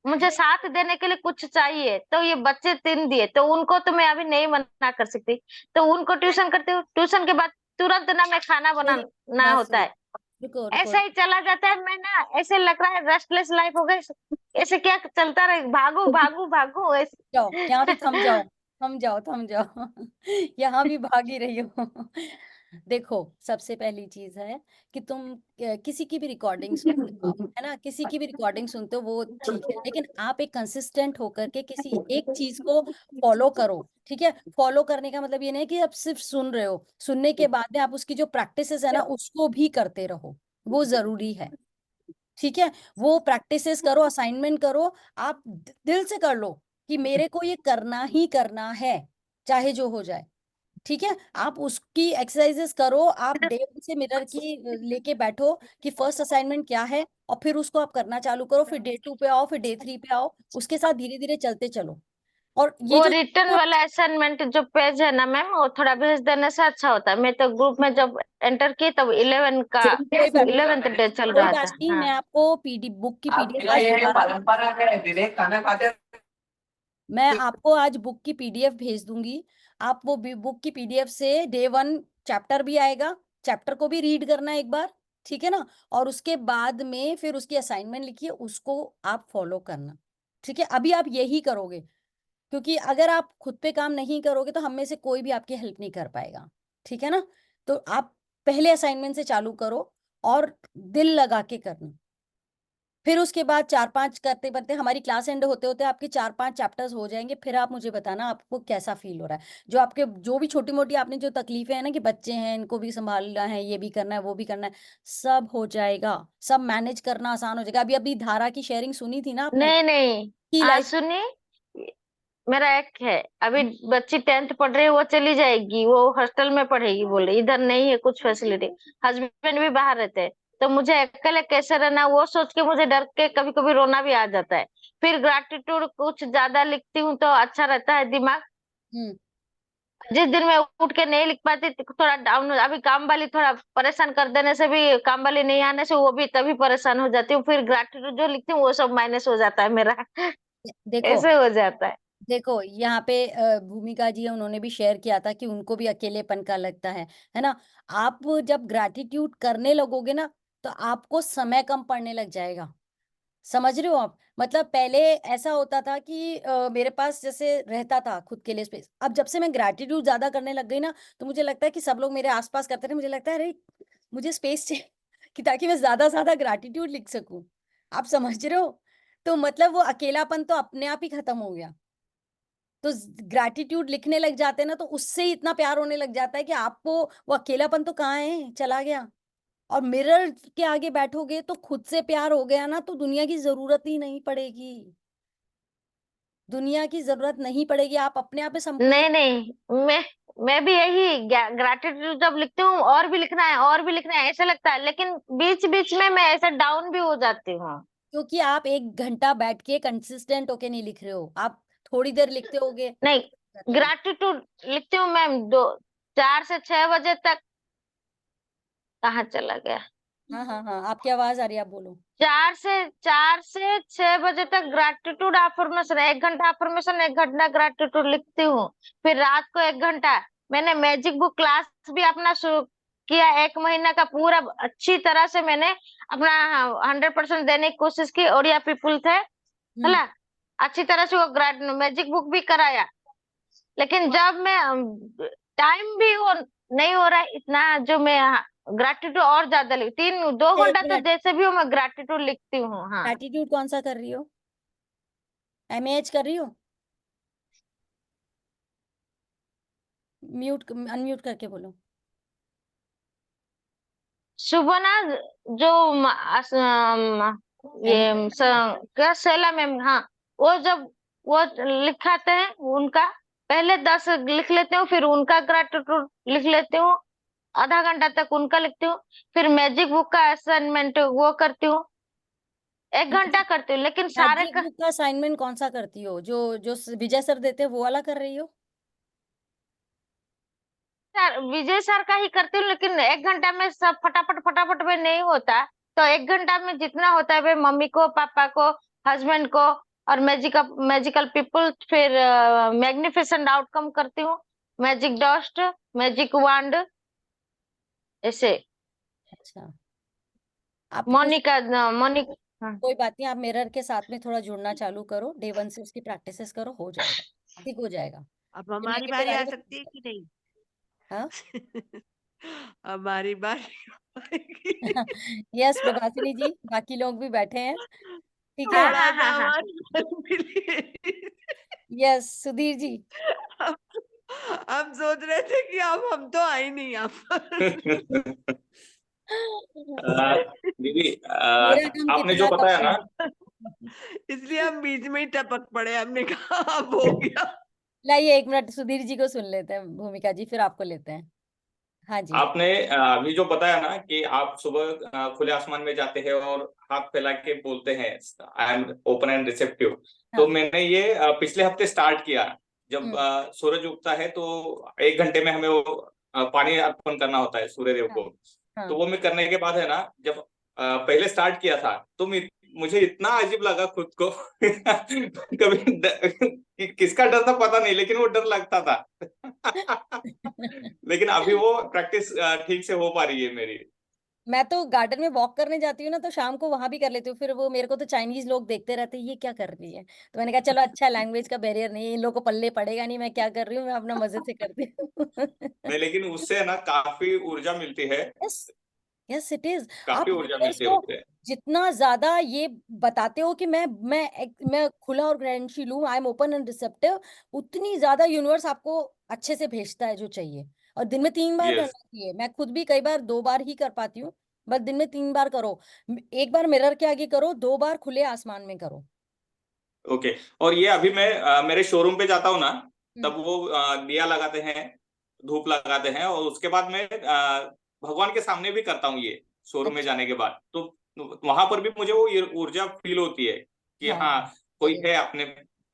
मुझे साथ देने के लिए कुछ चाहिए, तो ये बच्चे 3 दिए, तो उनको तो मैं अभी नहीं मना कर सकती, तो उनको ट्यूशन करती हूँ। ट्यूशन के बाद तुरंत ना मैं खाना मेरी बनाना बात होता सुनो, है, रुको रुको ऐसा ही चला जाता है। मैं ना ऐसे लग रहा है रेस्टलेस लाइफ हो गई, ऐसे क्या चलता रहे, भागू भागू भागू जाओ, यहाँ भी थम ऐसे। जाओ, थम जाओ, थम जाओ। यहाँ भी भाग ही रही हो। देखो, सबसे पहली चीज है कि तुम किसी की भी रिकॉर्डिंग सुनते हो, है ना, किसी की भी रिकॉर्डिंग सुनते हो वो ठीक है, लेकिन आप एक कंसिस्टेंट होकर के किसी एक चीज को फॉलो करो, ठीक है। फॉलो करने का मतलब ये नहीं कि आप सिर्फ सुन रहे हो, सुनने के बाद में आप उसकी जो प्रैक्टिसेस है ना उसको भी करते रहो, वो जरूरी है, ठीक है। वो प्रैक्टिसेस करो, असाइनमेंट करो, आप दिल से कर लो कि मेरे को ये करना ही करना है, चाहे जो हो जाए, ठीक है। आप उसकी एक्सरसाइजेस करो, आप डे से मिरर की लेके बैठो कि फर्स्ट असाइनमेंट क्या है, और फिर उसको आप करना चालू करो, फिर डे 2 पे आओ, फिर डे 3 पे आओ, उसके साथ धीरे धीरे चलते चलो। और ये वो जो रिटर्न वाला असाइनमेंट जो पेज है ना मैम, वो थोड़ा भेज देने से अच्छा होता है। मैं तो ग्रुप में जब एंटर की तब 11 का कोई बात 11th डे चल कोई रहा बात था। नहीं, हाँ, मैं आपको पीडी बुक की आपकी पीडीएफ ना आज ये दोबारा, परंपरा है, डायरेक्ट खाना खाते मैं आपको आज बुक की पीडीएफ भेज दूंगी। आप वो बुक की पीडीएफ से डे 1 चैप्टर भी आएगा, चैप्टर को भी रीड करना एक बार, ठीक है ना, और उसके बाद में फिर उसकी असाइनमेंट लिखिए, उसको आप फॉलो करना, ठीक है। अभी आप यही करोगे, क्योंकि अगर आप खुद पे काम नहीं करोगे तो हम में से कोई भी आपकी हेल्प नहीं कर पाएगा, ठीक है ना। तो आप पहले असाइनमेंट से चालू करो और दिल लगा के करना। फिर उसके बाद 4-5 करते करते हमारी क्लास एंड होते होते आपके 4-5 चैप्टर्स हो जाएंगे। फिर आप मुझे बताना आपको कैसा फील हो रहा है। जो आपके जो भी छोटी मोटी आपने जो तकलीफें हैं ना कि बच्चे हैं, इनको भी संभालना है, ये भी करना है, वो भी करना है, सब हो जाएगा। सब मैनेज करना आसान हो जाएगा। अभी अभी धारा की शेयरिंग सुनी थी ना आपने नहीं नहीं, कि आज लाइफ सुनिए, मेरा एक है, अभी बच्ची 10th पढ़ रही है, वो चली जाएगी, वो हॉस्टल में पढ़ेगी, बोले इधर नहीं है कुछ फैसिलिटी, हस्बैंड भी बाहर रहते हैं, तो मुझे अकेले कैसे रहना, वो सोच के मुझे डर के कभी कभी रोना भी आ जाता है। फिर ग्रैटिट्यूड कुछ ज्यादा लिखती हूँ तो अच्छा रहता है दिमाग। हम्म जिस दिन मैं उठ के नहीं लिख पाती थोड़ा डाउन, अभी काम वाली थोड़ा परेशान कर देने से भी, काम वाली नहीं आने से वो भी तभी परेशान हो जाती हूँ, फिर ग्रैटिट्यूड जो लिखती हूँ वो सब माइनस हो जाता है मेरा। देखो ऐसे हो जाता है। देखो यहाँ पे भूमिका जी है, उन्होंने भी शेयर किया था कि उनको भी अकेलेपन का लगता है ना। आप जब ग्रैटिट्यूड करने लगोगे ना तो आपको समय कम पड़ने लग जाएगा। समझ रहे हो आप? मतलब पहले ऐसा होता था कि मेरे पास जैसे रहता था खुद के लिए स्पेस। अब जब से मैं ग्रैटिट्यूड ज्यादा करने लग गई ना तो मुझे लगता है कि सब लोग मेरे आसपास करते रहे, मुझे लगता है अरे मुझे स्पेस चाहिए कि ताकि मैं ज्यादा ज्यादा ग्रैटिट्यूड लिख सकूं। आप समझ रहे हो? तो मतलब वो अकेलापन तो अपने आप ही खत्म हो गया। तो ग्रैटिट्यूड लिखने लग जाते हैं ना तो उससे ही इतना प्यार होने लग जाता है कि आपको वो अकेलापन तो कहाँ है, चला गया। और मिरर के आगे बैठोगे तो खुद से प्यार हो गया ना तो दुनिया की जरूरत ही नहीं पड़ेगी। दुनिया की जरूरत नहीं पड़ेगी, आप अपने आप में संपूर्ण। नहीं नहीं, मैं भी यही ग्रैटिट्यूड जब लिखती हूँ और भी लिखना है और भी लिखना है ऐसा लगता है, लेकिन बीच बीच में मैं ऐसा डाउन भी हो जाती हूँ। क्योंकि आप 1 घंटा बैठ के कंसिस्टेंट होके नहीं लिख रहे हो, आप थोड़ी देर लिखते होगे। नहीं, ग्रैटिट्यूड लिखती हूँ मैम 4 से 6 बजे तक। कहाँ चला गया? हाँ हाँ हाँ, आपकी आवाज आ रही है, आप बोलो। 4 से 6 बजे तक ग्रैटिट्यूड अफर्मेशन, 1 घंटा अफर्मेशन, 1 घंटा ग्रैटिट्यूड लिखती हूँ। फिर रात को 1 घंटा मैंने मैजिक बुक क्लास भी अपना शुरू किया, 1 महीना का पूरा अच्छी तरह से मैंने अपना 100% देने की कोशिश की। ओडिया पीपुल थे है, अच्छी तरह से वो मैजिक बुक भी कराया। लेकिन जब मैं टाइम भी वो नहीं हो रहा है इतना जो मैं ग्रैटिट्यूड और ज्यादा लिख 2 घंटा तो जैसे भी हो मैं ग्रैटिट्यूड लिखती हूँ। हाँ, एटीट्यूड कौन सा कर रही हो? एमएएच कर रही हो? म्यूट अनम्यूट करके बोलो। सुबह ना जो ये क्या शैला मैम, हाँ, वो जब वो लिखाते हैं उनका पहले 10 लिख लेती हूँ, फिर उनका ग्रैटिट्यूड लिख लेती हूँ, आधा घंटा तक उनका लिखती हूँ, फिर मैजिक बुक का असाइनमेंट वो करती हूँ, 1 घंटा करती हूँ, लेकिन सारे मैजिक बुक का असाइनमेंट कौन सा करती हो? जो जो विजय सर देते हैं वो वाला कर रही हो? विजय सर का ही करती हूँ, लेकिन 1 घंटा में सब फटाफट फटाफट में नहीं होता, तो 1 घंटा में जितना होता है वे मम्मी को, पापा को, हस्बैंड को और मैजिकल पीपल, फिर मैग्निफिसेंट आउटकम करती हूँ, मैजिक डस्ट, मैजिक वांड, ऐसे। अच्छा, आप मोनिका मोनिका, हाँ। कोई बात नहीं, आप मिरर के साथ में थोड़ा जुड़ना चालू करो, डे 1 से उसकी प्रैक्टिसेस करो, हो जाएगा, ठीक हो जाएगा। अब जो हमारी नेगेटिव बारी आ आ रही है सकती है कि नहीं? हाँ हमारी बारी आएगी। यस प्रभासिनी जी, बाकी लोग भी बैठे हैं, ठीक है। थोड़ा सा हाँ। हमारी बारी मिली। यस सुधीर जी। हम हम सोच रहे थे कि अब हम तो आए नहीं यहाँ पर। दीदी मेरा काम आपने जो कितना बताया कम ना, इसलिए हम बीच में ही टपक पड़े, हमने कहा अब हो गया। लाइए 1 मिनट सुधीर जी को सुन लेते हैं, भूमिका जी फिर आपको लेते हैं। हाँ जी। आपने अभी जो बताया ना कि आप सुबह खुले आसमान में जाते हैं और हाथ फैला के बोलते हैं आई एम ओपन एंड रिसेप्टिव, तो हाँ। मैंने ये पिछले हफ्ते स्टार्ट किया। जब सूरज उगता है तो 1 घंटे में हमें वो पानी अर्पण करना होता है सूर्य देव को। हाँ। तो वो मैं करने के बाद है ना, जब पहले स्टार्ट किया था तो मुझे इतना अजीब लगा खुद को। कभी किसका डर था पता नहीं, लेकिन वो डर लगता था। लेकिन अभी वो प्रैक्टिस ठीक से हो पा रही है मेरी। मैं तो गार्डन में वॉक करने जाती हूँ ना, तो शाम को वहां भी कर लेती हूँ। फिर वो मेरे को तो चाइनीज लोग देखते रहते हैं, ये क्या कर रही है। तो मैंने कहा चलो अच्छा, लैंग्वेज का बैरियर नहीं है, इन लोगों को पल्ले पड़ेगा नहीं मैं क्या कर रही हूँ, मैं अपना मजे से करती हूँ। नहीं, लेकिन उससे ना काफी ऊर्जा मिलती है, यस, यस इट इज। काफी आप ऊर्जा यूनिवर्स मिलती है को उससे। जितना ज्यादा ये बताते हो कि मैं खुला और ग्रहणशील हूँ, आई एम ओपन एंड रिसेप्टिव, उतनी ज्यादा यूनिवर्स आपको अच्छे से भेजता है जो चाहिए। और दिन में 3 बार करना यस। चाहिए। मैं खुद भी कई बार 2 बार ही कर पाती हूँ, बस दिन में 3 बार करो। एक बार मिरर के आगे करो, 2 बार खुले आसमान में करो। ओके। और ये अभी मैं मेरे शोरूम पे जाता हूँ ना, हम्म, तब वो दिया लगाते हैं, धूप लगाते हैं, और उसके बाद मैं भगवान के सामने भी करता हूँ ये, शोरूम में अच्छा, जाने के बाद। तो वहां पर भी मुझे वो ये ऊर्जा फील होती है कि हाँ, हाँ, कोई it is। है अपने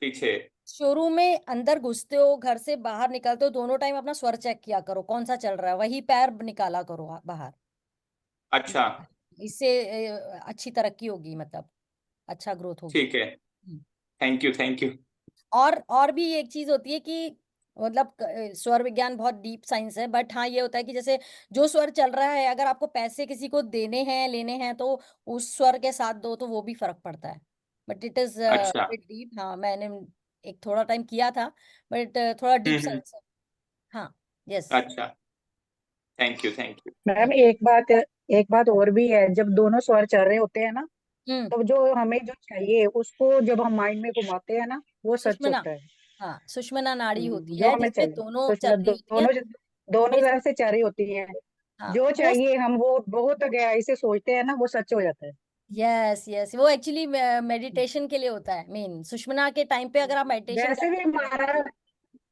पीछे। शोरूम में अंदर घुसते हो, घर से बाहर निकलते हो, दोनों टाइम अपना स्वर चेक किया करो कौन सा चल रहा है, वही पैर निकाला करो बाहर। अच्छा। इससे अच्छी तरक्की होगी, मतलब अच्छा ग्रोथ होगी। ठीक है। Hmm. Thank you, thank you. और भी एक चीज होती है कि मतलब स्वर विज्ञान बहुत डीप साइंस है, बट हाँ ये होता है कि जैसे जो स्वर चल रहा है, अगर आपको पैसे किसी को देने हैं लेने हैं, तो उस स्वर के साथ दो, तो वो भी फर्क पड़ता है। बट इट इज अच्छा। डीप। हाँ, मैंने एक थोड़ा टाइम किया था, बट थोड़ा डीप हम्म। साइंस है। हाँ, यस। अच्छा। Thank you, thank you. Ma'am एक बात और भी है, जब दोनों स्वर चल रहे होते हैं ना, हम्म। तो जो हमें जो चाहिए उसको जब हम माइंड में घुमाते हैं ना, वो सच सुषमना, होता है। हाँ, सुषमना नाड़ी होती जो है हमें जिसमें चाहिए दोनों तो चल रही होती है। दोनों दोनों बेस, तरफ से चल रही होती है। हाँ जो वो, चाहिए हम वो बहुत गहराई से सोचते हैं ना, वो सच हो जाता है। यस यस, वो एक्चुअली मेडिटेशन के लिए होता है मेन। सुषमना के टाइम पे अगर आप मेडिटेशन वैसे भी करते हो। हमारा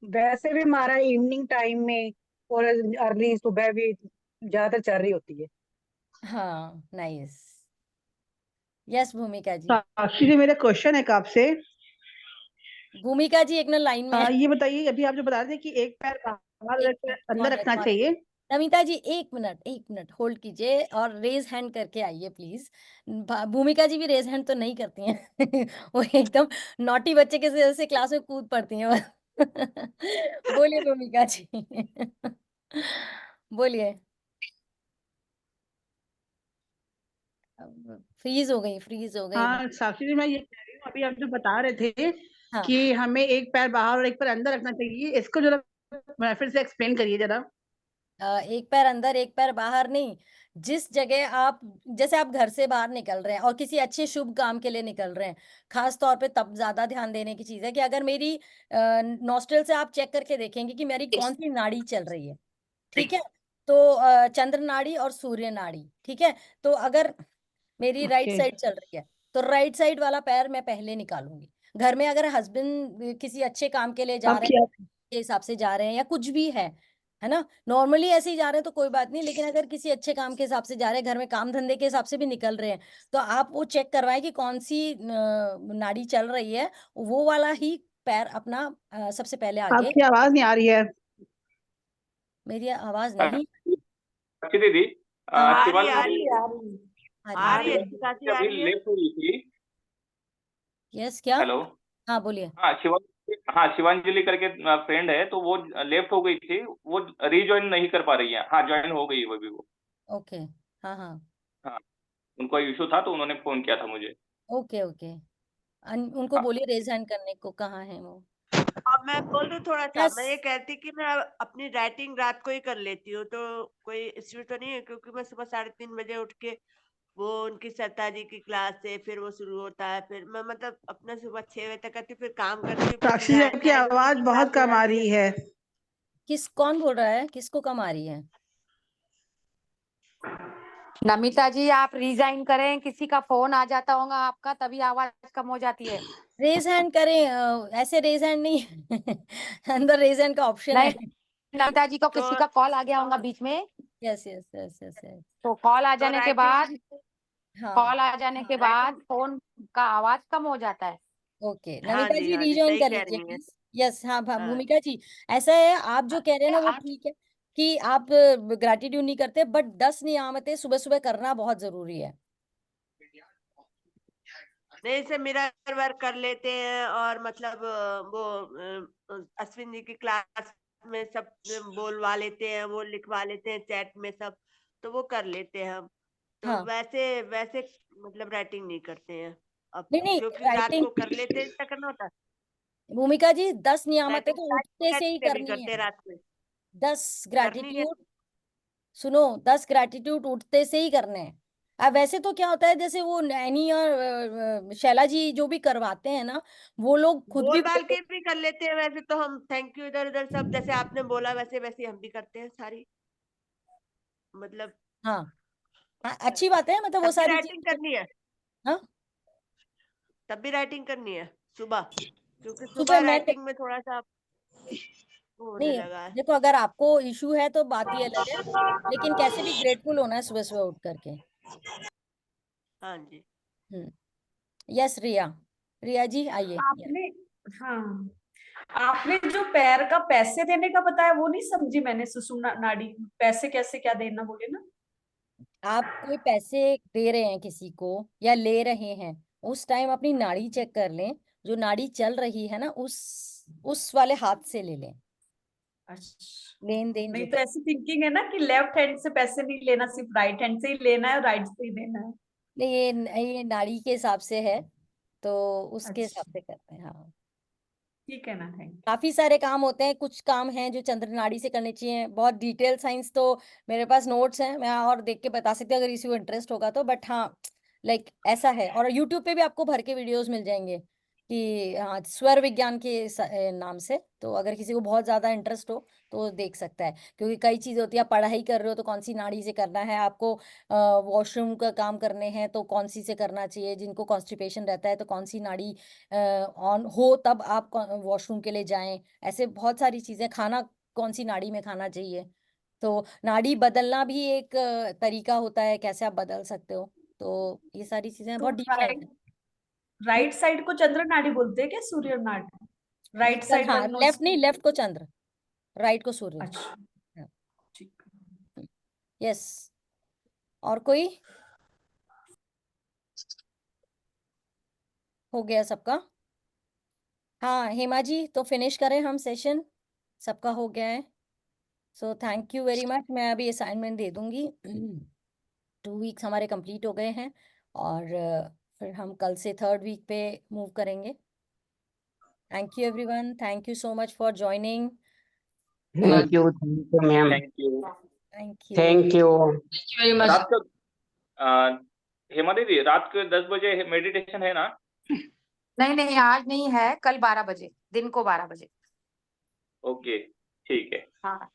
वैसे भी हमारा इवनिंग टाइम में और अर्ली सुबह भी ज्यादातर चल रही होती है। हाँ, नाइस। यस, भूमिका जी। साक्षी जी, मेरा क्वेश्चन है एक आपसे। भूमिका जी एक ना लाइन में है। ये बताइए, अभी आप जो बता रहे थे कि एक पैर बाहर और एक एक पैर मिनट, अंदर कौन है रखना कौन है? चाहिए। नमिता जी, एक मिनट होल्ड कीजिए और रेज हैंड करके आइए प्लीज। भूमिका जी भी रेज हैंड तो नहीं करती हैं। वो एकदम नॉटी बच्चे के जैसे क्लास में कूद पड़ती हैं। बोलिए भूमिका जी। बोलिए। फ्रीज हो गई। हाँ साक्षी जी, मैं ये कह रही हूँ, अभी आप जो बता रहे थे हाँ, कि हमें एक पैर बाहर और एक पैर अंदर रखना चाहिए, इसको जरा फिर से एक्सप्लेन करिए जरा। एक पैर अंदर एक पैर बाहर नहीं। जिस जगह आप, जैसे आप घर से बाहर निकल रहे हैं और किसी अच्छे शुभ काम के लिए निकल रहे हैं, खास तौर पे तब ज्यादा ध्यान देने की चीज है कि अगर मेरी नॉस्ट्रल से आप चेक करके देखेंगे कि मेरी कौन सी नाड़ी चल रही है। ठीक है, तो चंद्र नाड़ी और सूर्य नाड़ी, ठीक है। तो अगर मेरी राइट ओके। साइड चल रही है, तो राइट साइड वाला पैर मैं पहले निकालूंगी। घर में अगर हस्बैंड किसी अच्छे काम के लिए जा अब रहे क्या? हैं, के हिसाब से जा रहे हैं या कुछ भी है ना, नॉर्मली ऐसे ही जा रहे हैं तो कोई बात नहीं, लेकिन अगर किसी अच्छे काम के हिसाब से जा रहे हैं, घर में काम धंधे के हिसाब से भी निकल रहे हैं, तो आप वो चेक करवाएं कि कौन सी नाड़ी चल रही है, वो वाला ही पैर अपना सबसे पहले आगे। आपकी आवाज नहीं आ रही है। मेरी आवाज नहीं अच्छी दीदी, आ रही? आ रही शिवांगी आ जी, रही आ रही आ है। रही है, अच्छी खासी आ अभी रही है। लेफ्ट हुई थी। यस, क्या? हेलो। हाँ, बोलिए। हाँ, शिवांजलि करके फ्रेंड है, तो वो लेफ्ट हो गई थी, वो रीज्वाइन नहीं कर पा रही है। हाँ, ज्वाइन हो गई वो भी, वो। ओके, हाँ हाँ, हाँ, उनको इशू था तो उन्होंने फोन किया था मुझे। Okay okay. उनको हाँ। बोलिए रेज हैंड करने को, कहाँ है वो? अब मैं बोल दूं थोड़ा सा, यस। मैं ये कहती कि मैं अपनी राइटिंग रात को ही कर लेती हूँ, तो कोई इश्यू तो नहीं है, क्योंकि मैं सुबह 3:30 बजे उठ के वो उनकी सत्ता जी की क्लास से फिर वो शुरू होता है, फिर मैं मतलब अपना सुबह 6 बजे तक करती हूँ, फिर काम करती हूँ, फिर साक्षी जी, आपकी 9:30 आवाज की क्लास बहुत हो कम आ जाती है। रही है। कौन बोल रहा है? किसको कम आ रही है? नमिता जी, आप रिजाइन करें, किसी का फोन आ जाता होगा आपका, तभी आवाज कम हो जाती है। रेज हैंड करें, ऐसे रेज हैंड नहीं। अंदर रेज हैंड का ऑप्शन नहीं, है। नमिता जी को तो किसी का कॉल आ गया होगा बीच में, yes yes yes yes yes. तो कॉल आ तो जाने के राइटिंग बाद हाँ, फोन का आवाज कम हो जाता है। ओके, हाँ नमिता जी, जी हाँ जी, रीजॉइन सही कर कह लीजिए रही हैं। प्लीज। यस, हाँ हाँ, हाँ। भूमिका जी, ऐसा है आप जो कह रहे हैं ना वो ठीक है कि आप ग्रेटिट्यूड नहीं करते, बट 10 नियामतें सुबह सुबह करना बहुत जरूरी है। नहीं, इसे मिरर वर्क कर लेते हैं, और मतलब वो अश्विन जी की क्लास में सब बोलवा लेते हैं, वो लिखवा लेते हैं चैट में सब, तो वो कर लेते हैं हम। तो हाँ वैसे वैसे मतलब राइटिंग नहीं करते हैं अब, नहीं नहीं क्योंकि रात राइटिंग को कर लेते हैं क्या करना होता है, भूमिका जी 10 नियामतें राइटिंग तो उठते से ही भी करनी करते है। हैं रात में, 10 करनी है। ग्रैटिट्यूड सुनो, 10 ग्रैटिट्यूड उठते से ही करने हैं। अब वैसे तो क्या होता है, जैसे वो नैनी और शैला जी जो भी करवाते हैं ना, वो लोग खुद भी बोल बाल बोलते के भी कर लेते हैं, वैसे तो हम थैंक यू इधर उधर सब जैसे आपने बोला वैसे वैसे हम भी करते हैं सारी, मतलब हाँ हाँ अच्छी बात है, मतलब वो तब भी सारी राइटिंग चीजें। करनी है, हाँ तब भी राइटिंग करनी है सुबह, क्योंकि सुबह सुबह मैं तो राइटिंग में थोड़ा सा वो होने नहीं, लगा है। देखो अगर आपको इशू है तो बात ही अलग है, लेकिन कैसे भी ग्रेटफुल होना है सुबह सुबह उठ करके। हाँ जी। यस रिया, रिया जी आइए। आपने हाँ आपने जो पैर का पैसे देने का बताया वो नहीं समझी मैंने, सुषुम्ना नाड़ी पैसे कैसे क्या देना बोले ना। आप कोई पैसे दे रहे हैं किसी को या ले रहे हैं, उस टाइम अपनी नाड़ी चेक कर लें, जो नाड़ी चल रही है ना उस वाले हाथ से ले लें, अच्छा लेन देन नहीं जो। तो ऐसी थिंकिंग है ना कि लेफ्ट हैंड से पैसे नहीं लेना, सिर्फ राइट हैंड से ही लेना है और राइट से ही देना है। नहीं ये नाड़ी के हिसाब से है, तो उसके हिसाब अच्छा से करते हैं। हाँ ठीक है ना, थैंक काफी सारे काम होते हैं, कुछ काम हैं जो चंद्र नाड़ी से करने चाहिए, बहुत डिटेल साइंस तो मेरे पास नोट्स हैं, मैं और देख के बता सकती हूँ अगर किसी को इंटरेस्ट होगा तो, बट हाँ लाइक ऐसा है। और यूट्यूब पे भी आपको भर के वीडियोस मिल जाएंगे कि हाँ स्वर विज्ञान के नाम से, तो अगर किसी को बहुत ज्यादा इंटरेस्ट हो तो वो देख सकता है। क्योंकि कई चीजें होती है, आप पढ़ाई कर रहे हो तो कौन सी नाड़ी से करना है, आपको वॉशरूम का काम करने हैं तो कौन सी से करना चाहिए, जिनको कॉन्स्टिपेशन रहता है तो कौन सी नाड़ी ऑन हो तब आप वॉशरूम के लिए जाएं, ऐसे बहुत सारी चीजें, खाना कौन सी नाड़ी में खाना चाहिए, तो नाड़ी बदलना भी एक तरीका होता है कैसे आप बदल सकते हो, तो ये सारी चीजें तो बहुत डीप साइंस है। राइट साइड को चंद्र नाड़ी बोलते हैं क्या, सूर्य नाड़ी? राइट साइड हाँ वन नोज लेफ्ट नहीं, लेफ्ट को चंद्र, राइट को सूर्य। अच्छा ठीक। यस और कोई हो गया सबका? हाँ हेमा जी तो फिनिश करें हम सेशन, सबका हो गया है। So thank you very much, मैं अभी असाइनमेंट दे दूंगी। 2 वीक्स हमारे कंप्लीट हो गए हैं, और फिर हम कल से 3rd वीक पे मूव करेंगे। Thank you everyone, thank you so much for joining. Thank you ma'am, thank you. Thank you. Thank you. Very much. रात को हेमा दीदी रात को 10 बजे मेडिटेशन है ना? नहीं नहीं आज नहीं है, कल 12 बजे, दिन को 12 बजे। ओके ठीक है। हाँ